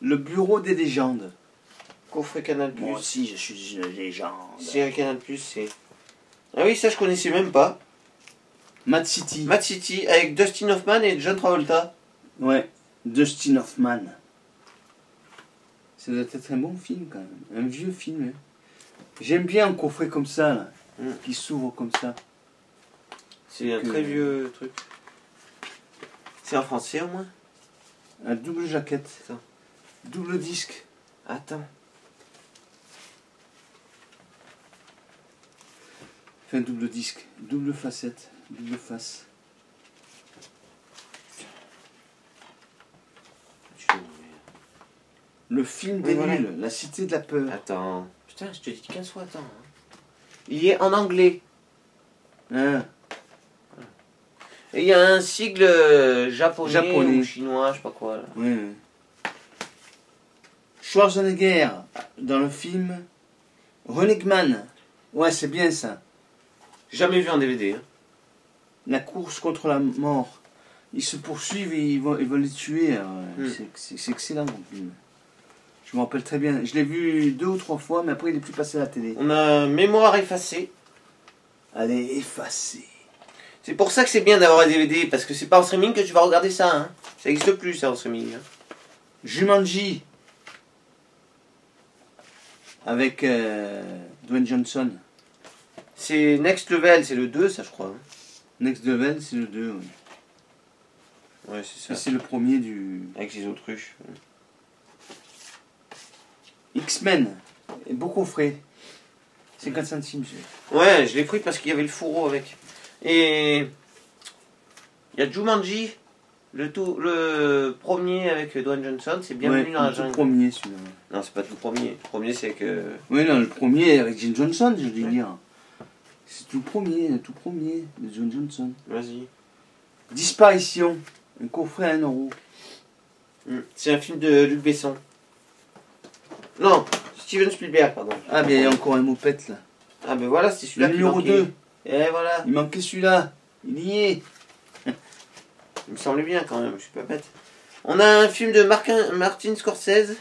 Le bureau des légendes. Coffret Canal+. Moi aussi, je suis une légende. C'est un Canal+, c'est... Ah oui, ça je connaissais même pas. Mad City. Mad City, avec Dustin Hoffman et John Travolta. Ouais, Dustin Hoffman. Ça doit être un bon film quand même. Un vieux film. Hein. J'aime bien un coffret comme ça, là, qui s'ouvre comme ça. C'est un très vieux truc. C'est en français au moins? Un double jaquette. Attends. Double disque. Attends. Enfin, double disque. Double facette. Double face. Le film des nuls, La Cité de la Peur. Attends. Putain, je te dis 15 fois, attends. Il est en anglais. Hein. Et il y a un sigle japonais. Ou chinois, je sais pas quoi. Là. Oui. Schwarzenegger, dans le film Running. Ouais, c'est bien ça. Jamais vu en DVD. Hein. La course contre la mort. Ils se poursuivent et ils vont les tuer. C'est excellent comme film. Je me rappelle très bien. Je l'ai vu 2 ou 3 fois, mais après il n'est plus passé à la télé. On a Mémoire effacée. Elle est effacée. C'est pour ça que c'est bien d'avoir un DVD, parce que c'est pas en streaming que tu vas regarder ça. Hein. Ça n'existe plus, ça, en streaming. Hein. Jumanji. Avec Dwayne Johnson. C'est Next Level, c'est le 2, ça, je crois. Hein. Next Level, c'est le 2, oui. Ouais, c'est ça. C'est le premier du... Avec les autruches. X-Men. Beaucoup frais. 50 centimes. Ouais, je l'ai pris parce qu'il y avait le fourreau avec. Et... il y a Jumanji. Le premier avec Dwayne Johnson, c'est Bienvenue dans la jungle. Le tout premier, celui-là. Non, c'est pas le tout premier. Le premier, c'est que... Oui, non, le premier avec Jim Johnson, je veux dire. C'est tout premier de John Johnson. Vas-y. Disparition. Un coffret à 1 €. C'est un film de Luc Besson. Non, Steven Spielberg, pardon. Ah, mais il y a encore un mopette là. Ah, ben voilà, c'est celui-là. Le numéro 2. Et voilà. Il manquait celui-là. Il y est. Il me semblait bien quand même, je suis pas bête. On a un film de Martin Scorsese.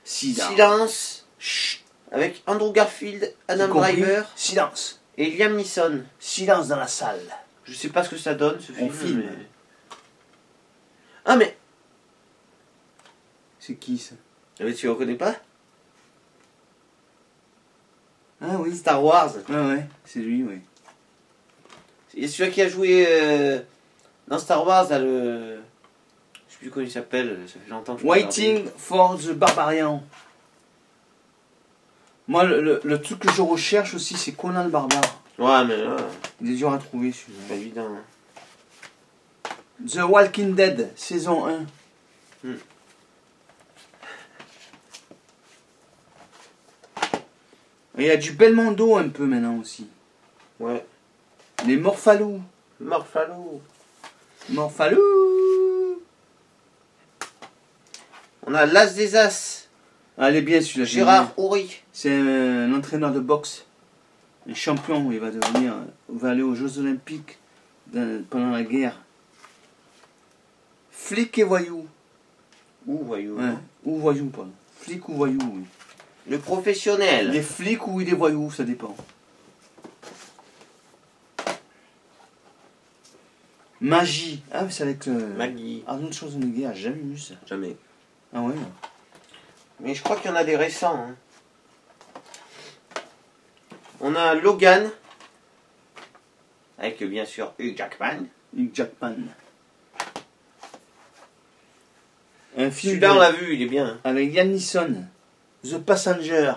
Silence. Chut. Avec Andrew Garfield, Adam Driver. Silence. Et Liam Neeson. Silence dans la salle. Je sais pas ce que ça donne ce film. Film. Mais... Ah mais... C'est qui ça? Mais tu reconnais pas? Ah oui. Star Wars. Ah ouais, c'est lui, oui. C'est celui qui a joué dans Star Wars, là, le... Je sais plus comment il s'appelle, ça fait longtemps que je Waiting for the Barbarian. Moi, le truc que je recherche aussi, c'est Conan le Barbare. Ouais, mais là... Il est dur à trouver, celui-là. C'est évident. Hein. The Walking Dead, saison 1. Il y a du Belmondo un peu maintenant aussi. Ouais. Les Morphalous. Morphalou. Morphalou. On a l'As des As. Ah, elle est bien celui-là. Gérard Houry. C'est un entraîneur de boxe. Un champion. Il va devenir. Il va aller aux Jeux Olympiques pendant la guerre. Flic et voyou. Ou voyou. Ouais. Ou voyou, pardon. Flic ou voyou, oui. Le professionnel. Il est flic ou il est voyou, ça dépend. Magie. Ah, mais c'est avec Maggie. Arnold Schwarzenegger. J'ai jamais vu ça. Jamais. Ah ouais. Mais je crois qu'il y en a des récents. Hein. On a Logan. Avec bien sûr Hugh Jackman. Hugh Jackman. Un film. Celui-là, on l'a vu, il est bien. Hein. Avec Liam Neeson. The Passenger.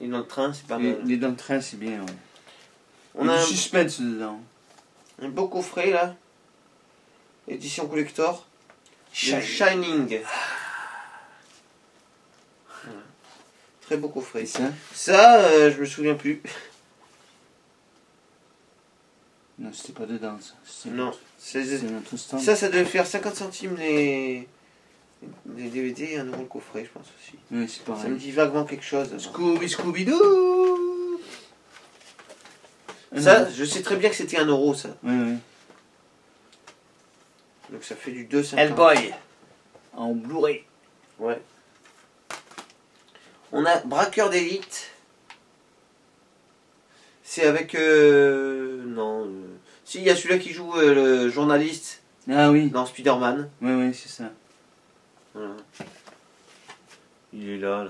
Il est dans le train, c'est pas mal. Il est dans le train, c'est bien, ouais. On a du suspense dedans. Un beau coffret là. Édition collector. Shining. Voilà. Très beau coffret. Ça, je me souviens plus. Non, c'était pas dedans ça. Non. C'est notre stand. Ça devait faire 50 centimes les DVD et 1 euro le coffret, je pense aussi. Oui, c'est pareil. Ça me dit vaguement quelque chose. Scooby-Doo. Ça, je sais très bien que c'était 1 euro ça. Oui, oui. Donc ça fait du 2,50. Hellboy. En Blu-ray. Ouais. On a Braqueur d'élite. C'est avec... non. Si, il y a celui-là qui joue le journaliste. Ah oui. Dans Spider-Man. Oui, oui, c'est ça. Voilà. Il est là.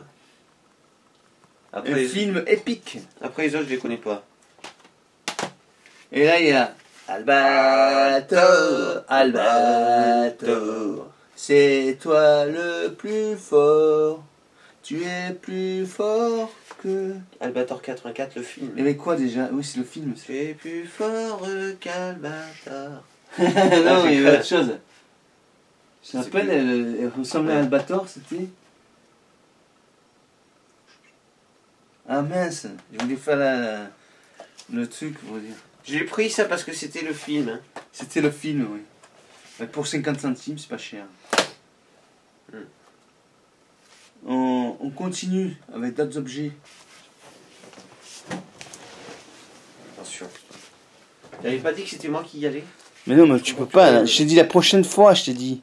Après, un film épique. Après les autres, je les connais pas. Et là, il y a Albator, Albator, c'est toi le plus fort. Tu es plus fort que... Albator 84, le film. Il y avait quoi déjà? Oui, c'est le film. Tu es plus fort qu'Albator. Non, il y avait autre chose. Je me rappelle, elle ressemblait à Albator, c'était... Ah mince, je voulais faire le truc, pour dire. J'ai pris ça parce que c'était le film. Hein. C'était le film, oui. Mais pour 50 centimes, c'est pas cher. On continue avec d'autres objets. Attention. J'avais pas dit que c'était moi qui y allais. Mais non, mais tu peux pas. Je t'ai dit la prochaine fois, je t'ai dit.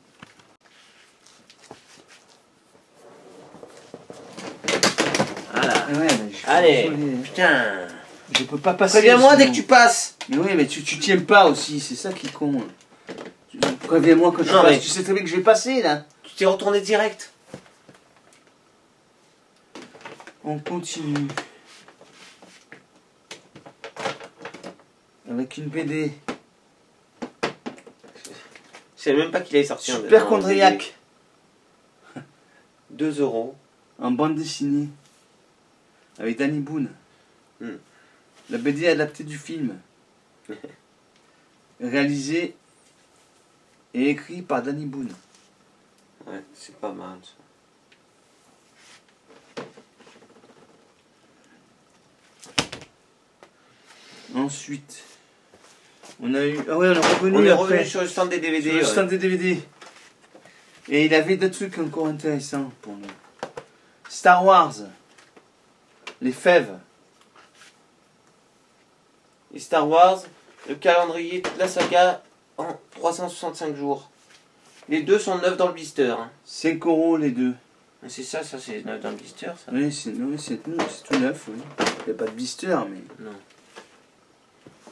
Voilà. Ouais, allez, putain. Je peux pas passer. Préviens-moi dès que tu passes. Mais oui, mais tu tiens pas aussi, c'est ça qui est con. Préviens-moi quand tu passes. Mais... Tu sais très bien que je vais passer là. Tu t'es retourné direct. On continue. Avec une BD. Je savais même pas qu'il allait sortir. Super Chondriac. 2 euros. En bande dessinée. Avec Danny Boone. La BD adaptée du film. Réalisé et écrit par Danny Boone. Ouais, c'est pas mal ça. Ensuite, on a eu... Ah ouais, on est est revenu sur le stand des DVD. Sur le stand des DVD. Et il avait des trucs encore intéressants pour nous. Star Wars. Les fèves. Et Star Wars, le calendrier, toute la saga en 365 jours. Les deux sont neufs dans le blister. Hein. 5 € les deux. C'est ça c'est neuf dans le blister ça. Oui, c'est tout neuf. Oui. Il n'y a pas de blister, mais... Non.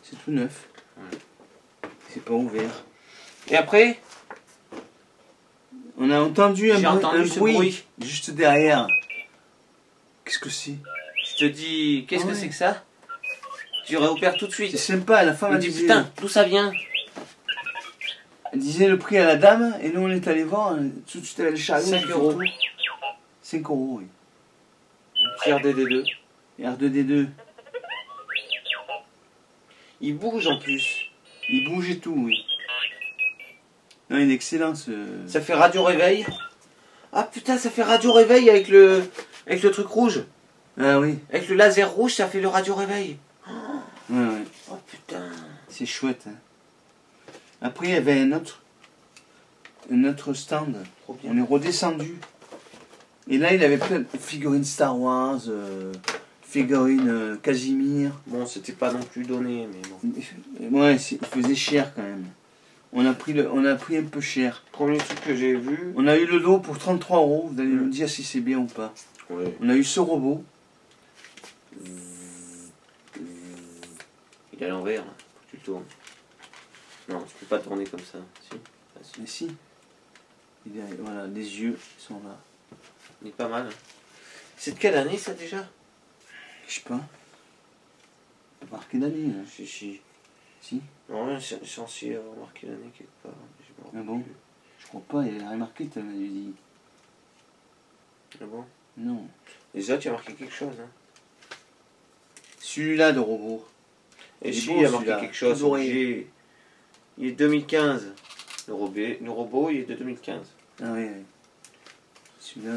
C'est tout neuf. Ouais. C'est pas ouvert. Et après, on a entendu un bruit, bruit juste derrière. Qu'est-ce que c'est? Je te dis, qu'est-ce que c'est que ça? Tu réopères tout de suite. C'est sympa, la femme me dit putain, d'où ça vient? Elle disait le prix à la dame, et nous on est allé voir, tout de suite avec le chariot. 5 €. 5 €, oui. Petit R2D2. Et R2D2. Il bouge en plus. Il bouge et tout, oui. Non, il est excellent ce... Ça fait radio réveil. Ah putain, ça fait radio réveil avec le truc rouge. Ah oui. Avec le laser rouge, ça fait le radio réveil. Ouais, ouais. Oh putain. C'est chouette. Hein. Après, il y avait un autre stand. On est redescendu. Et là, il avait plein de figurines Star Wars, figurines Casimir. Bon, c'était pas non plus donné, mais bon. Ouais, il faisait cher quand même. On a pris un peu cher. Premier truc que j'ai vu. On a eu le lot pour 33 €. Vous allez me dire si c'est bien ou pas. Ouais. On a eu ce robot. Il est à l'envers, là. Faut que tu le tournes. Non, tu peux pas tourner comme ça. Si. Ah, si. Mais si. Voilà, les yeux sont là. Il est pas mal. C'est de quelle année ça déjà? Je sais pas. Pas marqué d'année. Hein. Si. Si. Non, c'est censé avoir marqué l'année quelque part. Ah bon? Je crois pas, il a rien marqué, tu m'avais dit. Ah bon? Non. Déjà, tu as marqué quelque chose, hein? Celui-là de robot. Et si, il a marqué quelque chose. Il est 2015. Le robot, il est de 2015. Ah oui, oui. Celui-là,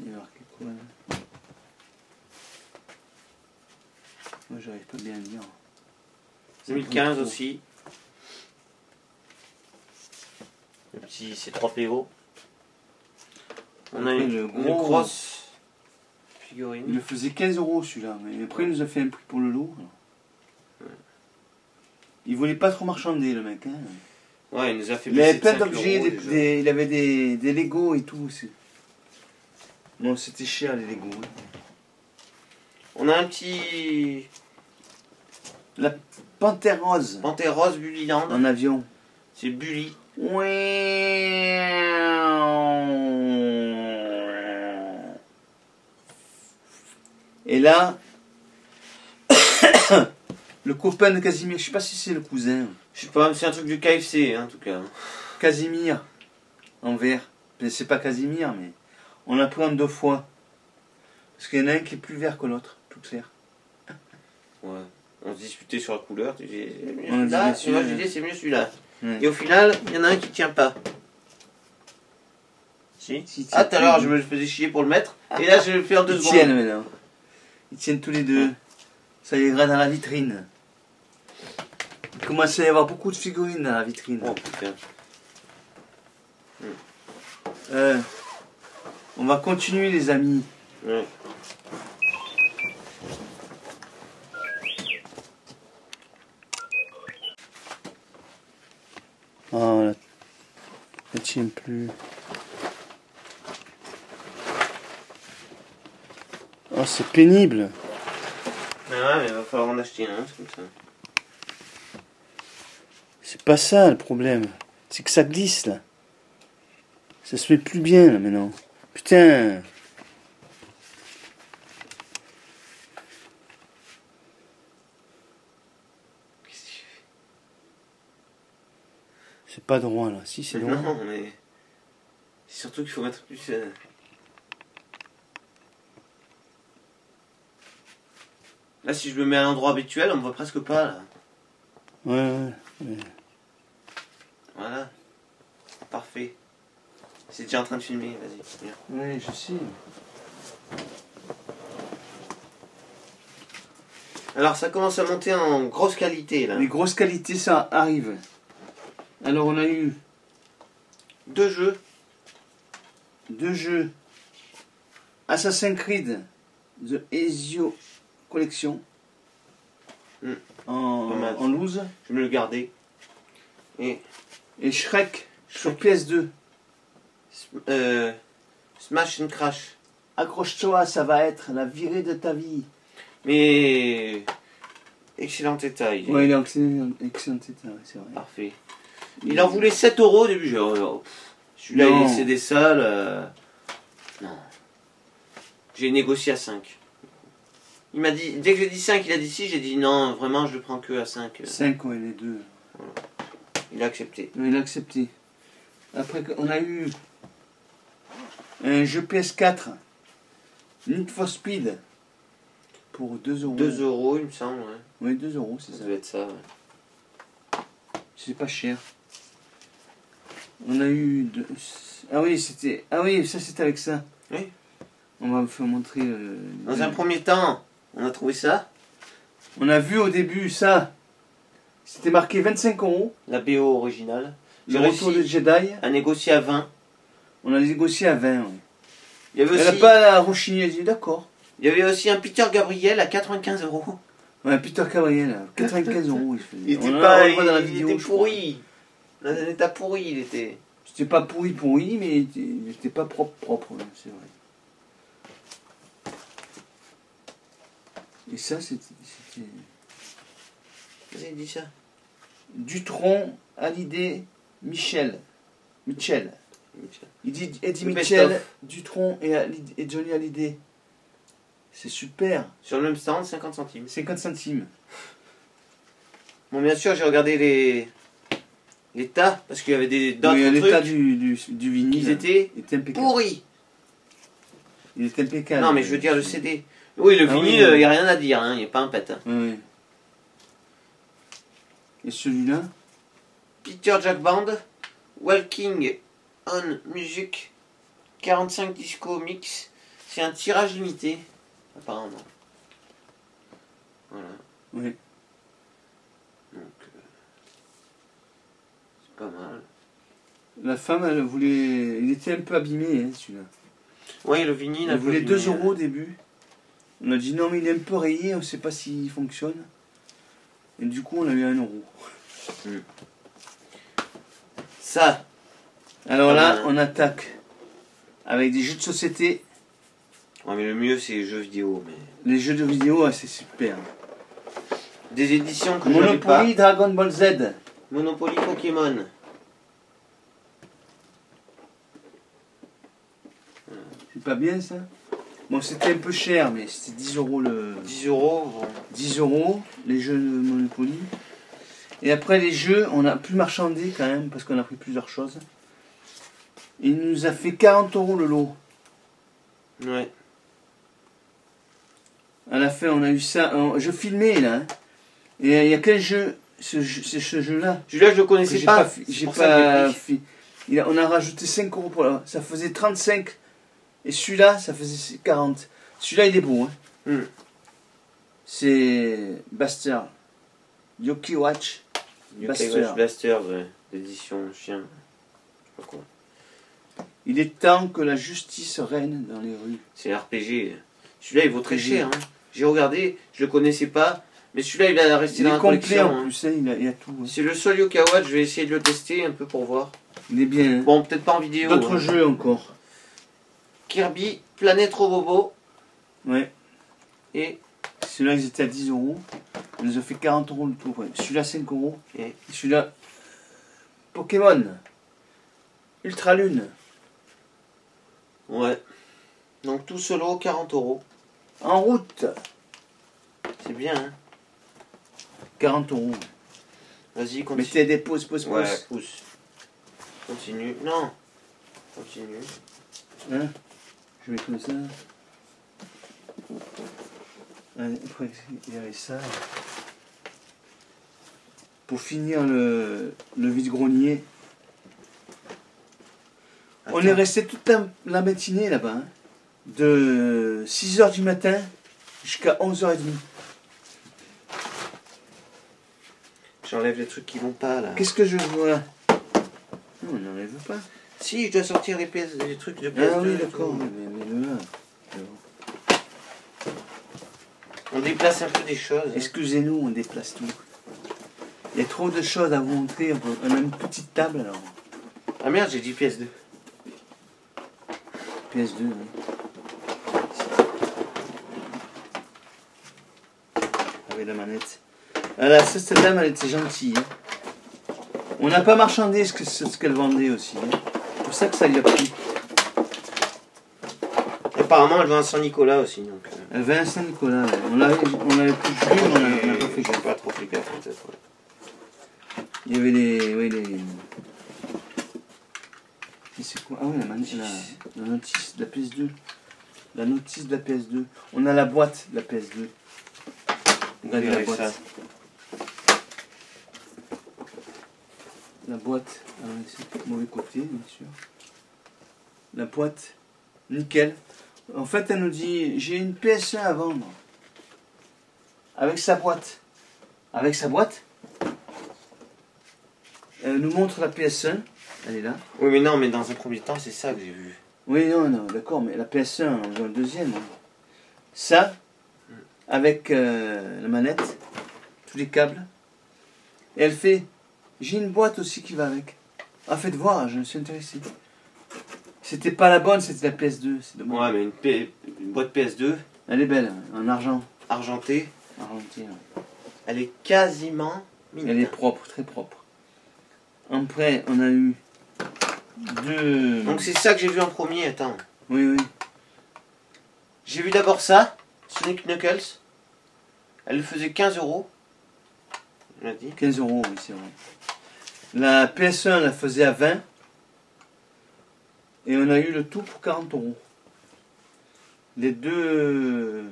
il est marqué quoi là? Moi, j'arrive pas bien à dire. 2015 aussi. Le petit, c'est 3 PO. On a une grosse figurine. Il me faisait 15 € celui-là, mais après il nous a fait un prix pour le lot. Ouais. Il voulait pas trop marchander le mec. Hein. Ouais, il nous a fait il avait plein d'objets, il avait des Lego et tout aussi. Non, c'était cher les Lego. Hein. On a un petit... La Panthère Rose. Panthère Rose Bullyland. En avion. C'est Bully. Et là, le copain de Casimir, je sais pas si c'est le cousin. Je sais pas, c'est un truc du KFC hein, en tout cas. Casimir, en vert. C'est pas Casimir, mais on l'a pris en 2 fois. Parce qu'il y en a un qui est plus vert que l'autre, tout clair. Ouais. On se disputait sur la couleur. Tu dis, c'est mieux celui-là. Et moi je disais, c'est mieux celui-là. Ouais. Et au final, il y en a un qui tient pas. Si. Ah, tout à l'heure, je me faisais chier pour le mettre. Et là, je vais le faire en 2 secondes. Ils tiennent maintenant. Ils tiennent tous les deux. Ça ira dans la vitrine. Il commence à y avoir beaucoup de figurines dans la vitrine. Oh putain. On va continuer, les amis. Ouais. Oh, là, elle tient plus. Oh, c'est pénible. Ah ouais, mais il va falloir en acheter un, c'est comme ça. C'est pas ça le problème. C'est que ça glisse là. Ça se met plus bien là maintenant. Putain. C'est pas droit là. Si, c'est droit. Non, mais. C'est surtout qu'il faut mettre plus. Là, si je me mets à l'endroit habituel, on me voit presque pas là. Ouais. Voilà. Parfait. C'est déjà en train de filmer, vas-y. Viens. Oui, je sais. Alors, ça commence à monter en grosse qualité là. Les grosses qualités, ça arrive. Alors, on a eu 2 jeux. 2 jeux. Assassin's Creed, The Ezio Collection. En loose. Je vais me le garder. Et Shrek sur PS2. Smash and Crash. Accroche-toi, ça va être la virée de ta vie. Mais excellent état. Il est en excellent état, c'est vrai. Parfait. Il en voulait 7 € au début. Celui-là, il laissait des salles. Non. J'ai négocié à 5. Il m'a dit, dès que j'ai dit 5, il a dit 6, j'ai dit non, vraiment, je le prends que à 5. 5, ouais, les deux. Voilà. Il a accepté. Il a accepté. Après, on a eu un jeu PS4, Need for Speed, pour 2 €. 2 €, il me semble, ouais. Oui, 2 €, c'est ça. Ça doit être ça, ouais. C'est pas cher. On a eu... Ah oui, c'était... Ah oui, ça c'était avec ça. Oui. On va vous montrer... Dans un premier temps, on a trouvé ça. On a vu au début ça. C'était marqué 25 €. La BO originale. Le retour de Jedi. À négocier à 20. On a négocié à 20, oui. Il y avait Elle n'a aussi, pas rechigné, elle dit d'accord. il y avait aussi un Peter Gabriel à 95 €. Ouais, Peter Gabriel, 95 €. Il était On en pas, a- on le voit dans la il vidéo, était je crois. pourri. Dans un état pourri, il était. C'était pas pourri, mais il était pas propre, ouais, c'est vrai. Et ça, c'était... Qu'est-ce qu'il dit ça? Dutronc, Hallyday, Mitchell. Il dit Eddie Le Mitchell, best-of. Dutronc et Johnny Hallyday. C'est super. Sur le même stand, 50 centimes. 50 centimes. Bon, bien sûr, j'ai regardé les tas, parce qu'il y avait d'autres Oui, trucs. l'état du vinyle. Ils étaient impeccable. pourris. Il est impeccable. Non, mais je veux dire le CD. Oui, le Ah vinyle, oui, il n'y a rien à dire, hein, il n'y a pas un pet. Hein. Oui. Et celui-là? Peter Jack Band, Walking on Music, 45 disco mix. C'est un tirage limité, apparemment. Voilà. Oui. Donc, c'est pas mal. La femme, elle voulait... Il était un peu abîmé, hein, celui-là. Oui, le vinyle. Elle voulait 2 € au début. On a dit non, mais il est un peu rayé, on ne sait pas s'il fonctionne. Et du coup, on a eu 1 €. Ça. Alors là, on attaque avec des jeux de société. Ouais, mais le mieux, c'est les jeux vidéo. Mais... Les jeux de vidéo, c'est super. Des éditions que je n'avais pas. Monopoly Dragon Ball Z. Monopoly Pokémon. C'est pas bien ça? Bon, c'était un peu cher, mais c'était 10 € le... 10 €, bon. 10 € les jeux de Monopoly. Et après les jeux, on a plus marchandé quand même, parce qu'on a pris plusieurs choses. Il nous a fait 40 € le lot. Ouais. À la fin, on a eu ça. Je filmais là. Hein. Et il y a quel jeu? C'est ce jeu-là. Celui-là, je le connaissais pas. J'ai pas fait. On a rajouté 5 € pour là. Ça faisait 35. Et celui-là, ça faisait 40. Celui-là, il est beau. Hein. C'est Buster. Yoki Watch. Blaster, ouais. L'édition chien. Je sais pas quoi. Il est temps que la justice règne dans les rues. C'est RPG. Celui-là, il vaut très cher. Hein. J'ai regardé, je le connaissais pas. Mais celui-là, il a resté dans la collection. Il est complet en plus, hein. Il y a tout. Hein. C'est le seul Yokai Watch, je vais essayer de le tester un peu pour voir. Il est bien. Hein. Bon, peut-être pas en vidéo. D'autres hein. jeux encore. Kirby, Planète Robobo. Ouais. Et celui-là, ils étaient à 10 €. On nous a fait 40 € le tour. Ouais. Celui-là, 5 €. Et celui-là, Pokémon. Ultra Lune. Ouais. Donc tout solo, 40 €. En route. C'est bien, hein. 40 €. Vas-y, continue. Mettez des pouces. Ouais, pouce. Continue. Non. Continue. Hein? Je mets comme ça. Après, il y avait ça. Pour finir le vide-grenier. On est resté toute la matinée là-bas. Hein, de 6 h du matin jusqu'à 11 h 30. J'enlève les trucs qui vont pas là. Qu'est-ce que je vois? Non, on n'enlève pas. Si, je dois sortir les pièces, les trucs de pièces. Ah oui, d'accord. Mais là. On déplace un peu des choses. Excusez-nous, on déplace tout. Il y a trop de choses à vous montrer. On a une petite table alors. Ah merde, j'ai dit PS2. PS2, oui. Avec la manette. Alors, cette dame, elle était gentille. Hein. On n'a pas marchandé ce qu'elle vendait aussi. Hein. C'est pour ça que ça lui a pris. Apparemment, elle vend à Saint-Nicolas aussi. Donc, Elle vend à Saint-Nicolas. Ouais. On avait plus de jus, mais on n'a pas fait gaffe. Pas trop fait gaffe, peut-être. Ouais. Il y avait les... Oui, les... C'est quoi? Ah oui, la notice de la PS2. La notice de la PS2. On a la boîte de la PS2. Regardez la boîte. Ça. La boîte. Ah oui, c'est le mauvais côté, bien sûr. La boîte. Nickel. En fait, elle nous dit, j'ai une PS1 à vendre. Avec sa boîte. Avec sa boîte. Elle nous montre la PS1. Elle est là. Oui, mais non, mais dans un premier temps, c'est ça que j'ai vu. Oui, non, d'accord, mais la PS1, on veut un deuxième. Hein. Ça, avec la manette, tous les câbles. Et elle fait, j'ai une boîte aussi qui va avec. Ah, faites voir, je me suis intéressé. C'était pas la bonne, c'était la PS2, c'est dommage. Ouais, mais une boîte PS2. Elle est belle, en argent. Argentée. Argentée, ouais. Elle est quasiment minute. Elle est propre, très propre. Après, on a eu deux... Donc c'est ça que j'ai vu en premier, attends. Oui, oui. J'ai vu d'abord ça, Sonic Knuckles. Elle faisait 15 €. On l'a dit. 15 €, oui, c'est vrai. La PS1, la faisait à 20. Et on a eu le tout pour 40 €. Les deux...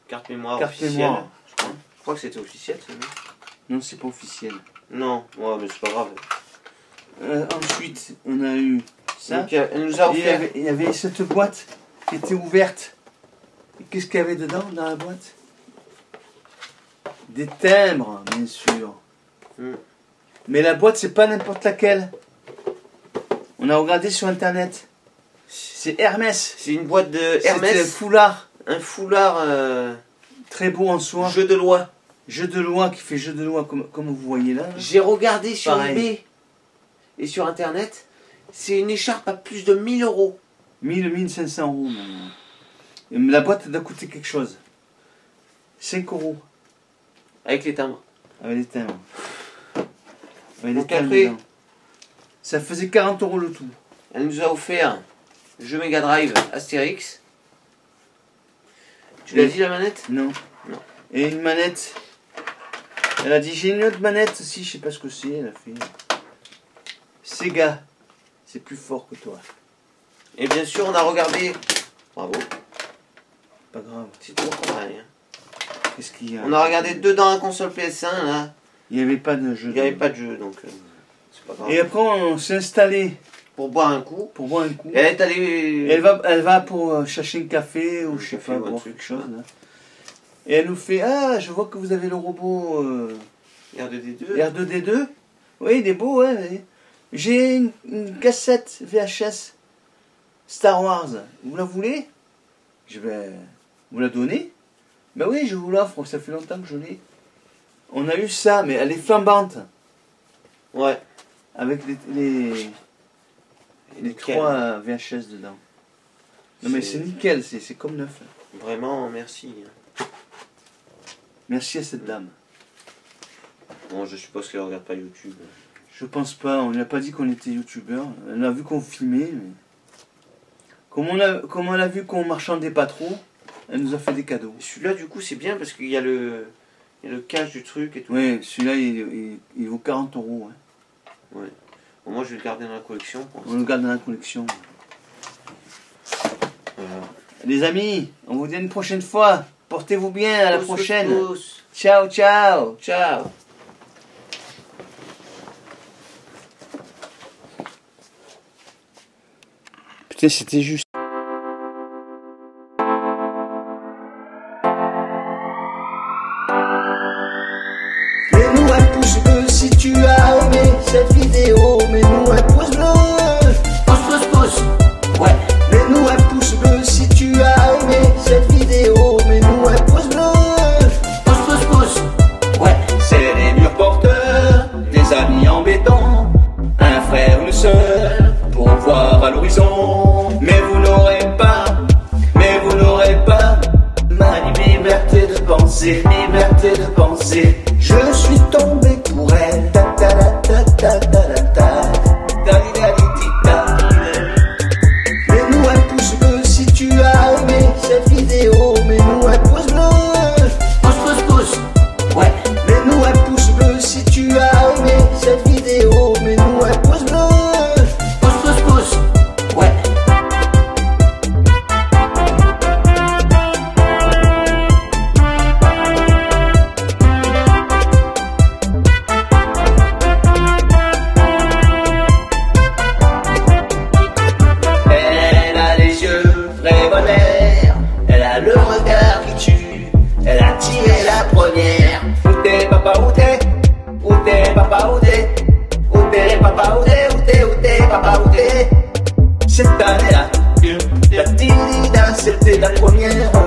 Carte mémoire Carte officielle. mémoire. Je crois que c'était officiel, ça, non? Non, c'est pas officiel. Non, ouais, mais c'est pas grave. Ensuite, on a eu ça. Donc, elle nous a offert... Il y avait cette boîte qui était ouverte. Et qu'est-ce qu'il y avait dedans, dans la boîte? Des timbres, bien sûr. Mais la boîte, c'est pas n'importe laquelle. On a regardé sur internet. C'est Hermès. C'est une boîte de Hermès. C'est un foulard. Un foulard très beau en soie. Jeu de loi. Jeu de loi qui fait jeu de loi comme vous voyez là. J'ai regardé sur Pareil. eBay et sur internet. C'est une écharpe à plus de 1000 €. 1500 € maintenant. Et la boîte doit coûter quelque chose. 5 €. Avec les timbres. Avec les timbres. Avec Donc les timbres après, dedans. Ça faisait 40 € le tout. Elle nous a offert jeu Mega Drive Astérix. Tu l'as dit la manette? Non. Non. Et une manette. Elle a dit j'ai une autre manette aussi, je sais pas ce que c'est. Elle a fait. Sega. C'est plus fort que toi. Et bien sûr, on a regardé. Bravo. Pas grave. C'est toujours pareil. Qu'est-ce qu'il y a? On a regardé dedans la console PS1 là. Il n'y avait pas de jeu. Il n'y avait pas de jeu donc c'est pas grave. Et après on s'est installé. Pour boire un coup. Pour boire un coup. Et elle est allée. Elle va pour chercher un café ou je sais pas, boire quelque chose. Là. Et elle nous fait ah, je vois que vous avez le robot R2D2. R2D2. Oui, il est beau, ouais. J'ai une cassette VHS Star Wars. Vous la voulez? Je vais vous la donner. Ben oui, je vous l'offre, ça fait longtemps que je l'ai. On a eu ça, mais elle est flambante. Ouais. Avec les 3 VHS dedans. Non mais c'est nickel, c'est comme neuf. Vraiment, merci. Merci à cette dame. Bon, je suppose qu'elle regarde pas YouTube. Je pense pas, on lui a pas dit qu'on était youtubeur. Elle a vu qu'on filmait, mais... Comme on a vu qu'on marchandait pas trop, elle nous a fait des cadeaux. Celui-là, du coup, c'est bien parce qu'il y a le cache du truc et tout. Oui, celui-là, il vaut 40 €. Hein. Ouais. Bon, moi, je vais le garder dans la collection. On le garde dans la collection. Voilà. Les amis, on vous dit à une prochaine fois. Portez-vous bien, à la prochaine. Pousse. Ciao, ciao. Ciao. Putain, c'était juste. Mets-nous un pouce bleu si tu as aimé cette vidéo. Mets-nous un pouce bleu. Pouce. Ouais. Mets-nous un pouce bleu si tu as aimé cette vidéo. Mets-nous un pouce bleu. Pouce. Ouais. C'est les murs porteurs, des amis en béton, un frère, une sœur, pour voir à l'horizon. Mais vous n'aurez pas ma liberté de penser, Je suis tombé pour elle. Ta ta ta ta ta ta ta. Mets-nous un pouce bleu si tu as aimé cette vidéo. Mets-nous un pouce bleu. Pouce. Ouais. Mets-nous un pouce bleu si tu as aimé cette vidéo. Mets-nous un pouce bleu. Pouce. Ouais. c'était la première.